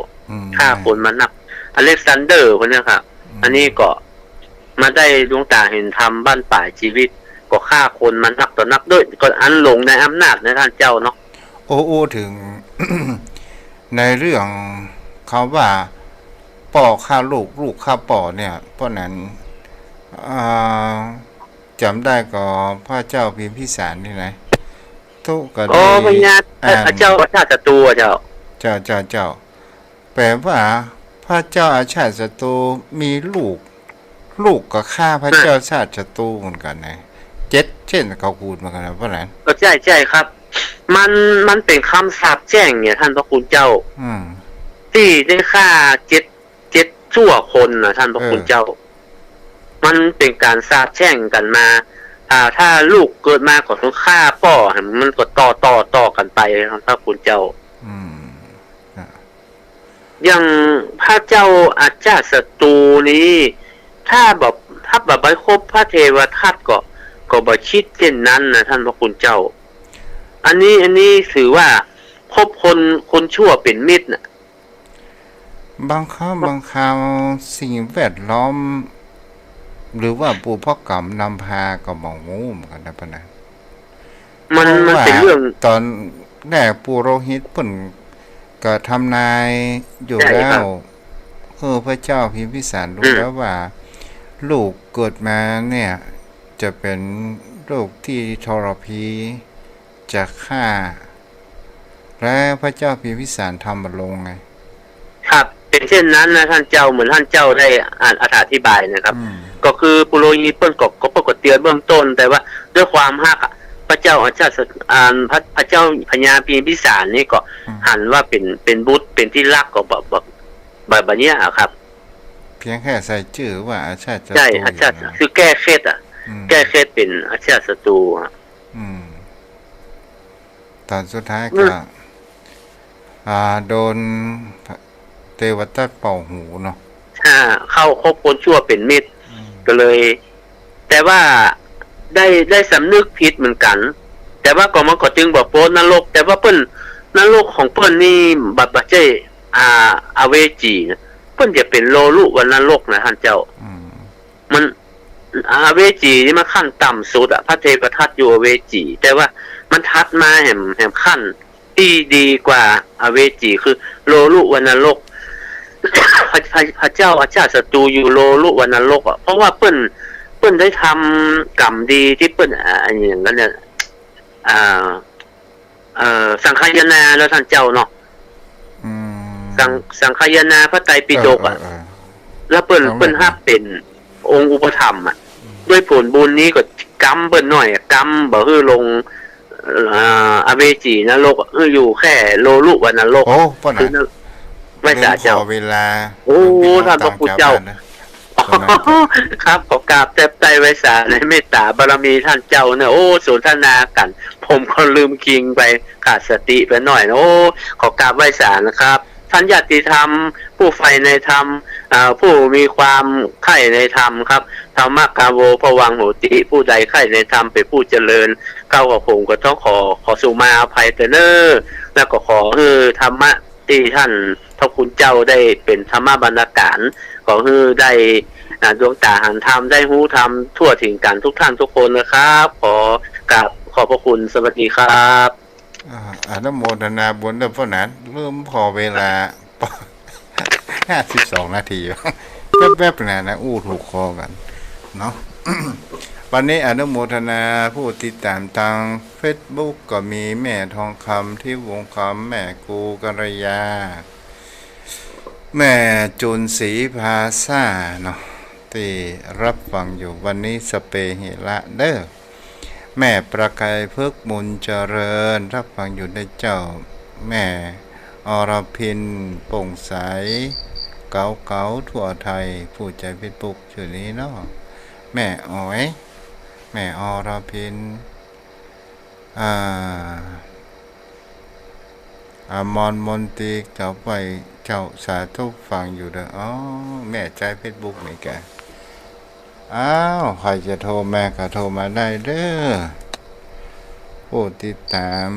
ฆ่าคนมานักอเล็กซานเดอร์คนนี้ครับอันนี้ก็มาได้ดวงตาเห็นธรรมบ้านป่าชีวิตก็ฆ่าคนมานักต่อนักด้วยก็อันหลงในอำนาจนะท่านเจ้าเนาะถึง ในเรื่องเขาว่าป่อฆ่าลูกฆ่าป่อเนี่ยเพราะนั้นจำได้ก็พระเจ้าพิมพิสารนี่นะทุกก็ได้พญาพระเจ้าชาติศัตรูเจ้าแปลว่าพระเจ้าอาชาติศัตรูมีลูกก็ฆ่าพระเจ้าชาติศัตรูเหมือนกันนะเช่นเขาพูดมากันนะเพราะนั้นก็ใช่ครับมันเป็นคำสาปแช่งเนี่ยท่านพระคุณเจ้าที่ได้ฆ่าเจ็ดชั่วคนนะท่านพระคุณเจ้ามันเป็นการสาปแช่งกันมาถ้าลูกเกิดมาก็ต้องฆ่าพ่อมันก็ต่อกันไปครับพระคุณเจ้าอย่างพระเจ้าอาชาติศัตรูนี้ถ้าแบบไปคบพระเทวทัตก็บ่คิดเช่นนั้นนะท่านพระคุณเจ้าอันนี้ถือว่าคบคนชั่วเป็นมิตรนะบางครั้งสิ่งแวดล้อมหรือว่าปู่พ่อกรรมนำพาก็มองงูเหมือนกันนะปะนะมันเป็นเรื่องตอนแรกปู่โรหิตเพิ่นก็ทำนายอยู่แล้วพระเจ้าพิมพิสารรู้แล้วว่าลูกเกิดมาเนี่ยจะเป็นโรคที่ทรพีจะฆ่าและพระเจ้าพิมพิสารทำมาลงไงครับเป็นเช่นนั้นนะท่านเจ้าเหมือนท่านเจ้าได้อธิบายนะครับก็คือปุโรหิตเปิ้นก็ปรากฏเตือนเบื้องต้นแต่ว่าด้วยความฮักพระเจ้าอาชาติพระเจ้าพญาพิมพิสารนี่ก็หันว่าเป็นบุตรเป็นที่รักก็แบบนี้ครับเพียงแค่ใส่ชื่อว่าอาชาติใช่อาชาติคือแก้เคล็ด แก้เคล็ดเป็นอาชาติศัตรูฮะ อืมตอนสุดท้ายก็โดนเทวทัตเป่าหูเนาะ ถ้าเข้าคบคนชั่วเป็นมิตรก็เลย แต่ว่าได้สำนึกผิดเหมือนกัน แต่ว่าก็มันก็จึงบอกโป้นรก แต่ว่าเปิ้นนรกของเปิ้นนี่บัดเจ้อาเวจีนะเปิ้นจะเป็นโลลุวันนรกนะท่านเจ้ามันอาเวจีนี่มันขั้นต่ำสุดอะพระเทพทัตอยู่อเวจี แต่ว่ามันทัดมาแห่งขั้นที่ดีกว่าอาเวจีคือโลลุวันนรก พระเจ้าอาชาติศัตรูอยู่โลลุวันนรกอ่ะเพราะว่าเปิ้นได้ทำกรรมดีที่เปิ้นอย่างนั้นเนี่ยสังฆายนาแล้วท่านเจ้าเนาะสังฆายนาพระไตรปิฎกอ่ะแล้วเปิ้นฮับเป็นองค์อุปถัมภ์อ่ะด้วยผลบุญนี้ก็กรรมเปิ้นหน่อยกรรมบ่ฮือลงอเวจีนรกคืออยู่แค่โลลุวันนรก โอ้ป้อน คือไม่สาเจ้า เวลา โอ้ท่านพระคุณเจ้าครับขอกราบแทบใจไว้สาในเมตตาบารมีท่านเจ้าเนี่ยโอ้สนทนากัน ผมก็ลืมคิงไปขาดสติไปหน่อยนะโอ้ขอกราบไว้สานะครับท่านญาติธรรมผู้ใฝ่ในธรรมผู้มีความใฝ่ในธรรมครับธรรมะกาโวภวังโหติผู้ใดใฝ่ในธรรมเป็นผู้เจริญเข้ากับผมก็ต้องขอสุมาอภัยเถอะเนอแล้วก็ขอธรรมะที่ท่านพระคุณเจ้าได้เป็นธรรมบรรณาการขอได้ดวงตาหันธรรมได้หูธรรมทั่วถึงกันทุกท่านทุกคนนะครับขอบพระคุณสวัสดีครับอนุโมทนาบุญด้วยพ่อหนานเริ่มพอเวลา 52 นาทีแป๊บๆนะอู้ถูกคอกันเนาะ วันนี้อนุโมทนาผู้ติดตามทาง Facebook ก็มีแม่ทองคำที่วงคำแม่กูกัลยาแม่จุนศรีภาษาเนาะที่รับฟังอยู่วันนี้สเปหิละเด้อแม่ประกายเพิกมุญเจริญรับฟังอยู่ในเจ้าแม่อรพินโปร่งใสเก๋าทั่วไทยผู้ใจพิปุกชื่อนี้เนาะแม่อ๋อยแม่อรพินมอนมนตรีเจ้าไปเจ้าสาธุฟังอยู่เด้ออ๋อแม่ใจเฟซบุ๊กนี่แกอ้าวใครจะโทรแม่ก็โทรมาได้เด้อผู้ติดตาม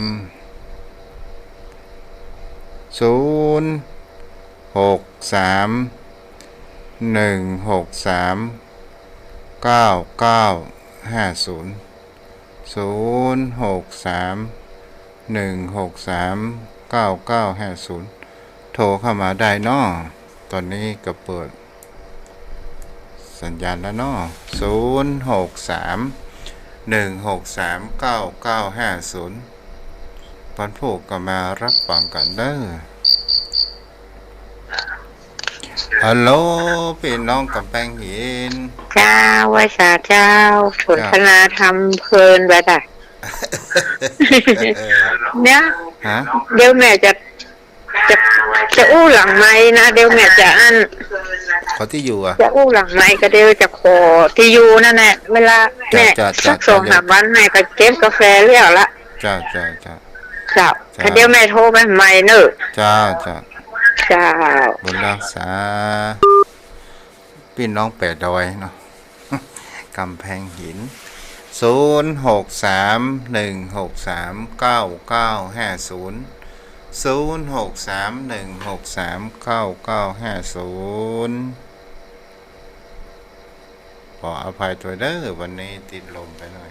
โทรเข้ามาได้เนาะตอนนี้ก็เปิดสัญญาณแล้วเนาะปันผูกก็มารับฟังกันเด้อฮัลโหลพี่น้องกำแพงหินเจ้าไว้สาเจ้าสนทนาธรรมเพลินไปจ้ะเนี่ยเดี๋ยวแม่จะอู้หลังไม้นะเดี๋ยวแม่จะขอที่อยู่จะอู้หลังไม้ก็เดี๋ยวจะขอที่อยู่นั่นแหละเวลาแม่สัก2-3 วันแม่ก็เก็บกาแฟเลี้ยวละจ้าถ้าเดี๋ยวแม่โทรไปใหม่เนอะจ้าบุญรักษาพี่น้องแปดดอยเนาะกำแพงหินขออภัยตัวเด้อวันนี้ติดลมไปหน่อย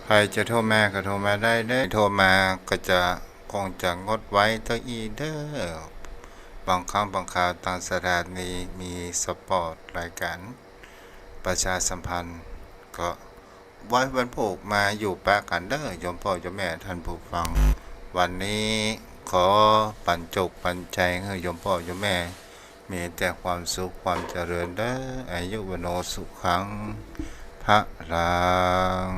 ใครจะโทรมาก็โทรมาได้เด้อโทรมาก็จะคงจะงดไว้ตัวอีเด้อบางครั้งบางคราวทางสถานีมีสปอร์ตรายการประชาสัมพันธ์ก็ ไว้วันผูกมาอยู่ปะกันเด้อโยมพ่อโยมแม่ท่านผู้ฟัง วันนี้ขอปันจกปันใจให้โยมพ่อโยมแม่ มีแต่ความสุขความเจริญเด้ออายุวโนสุขังพระลัง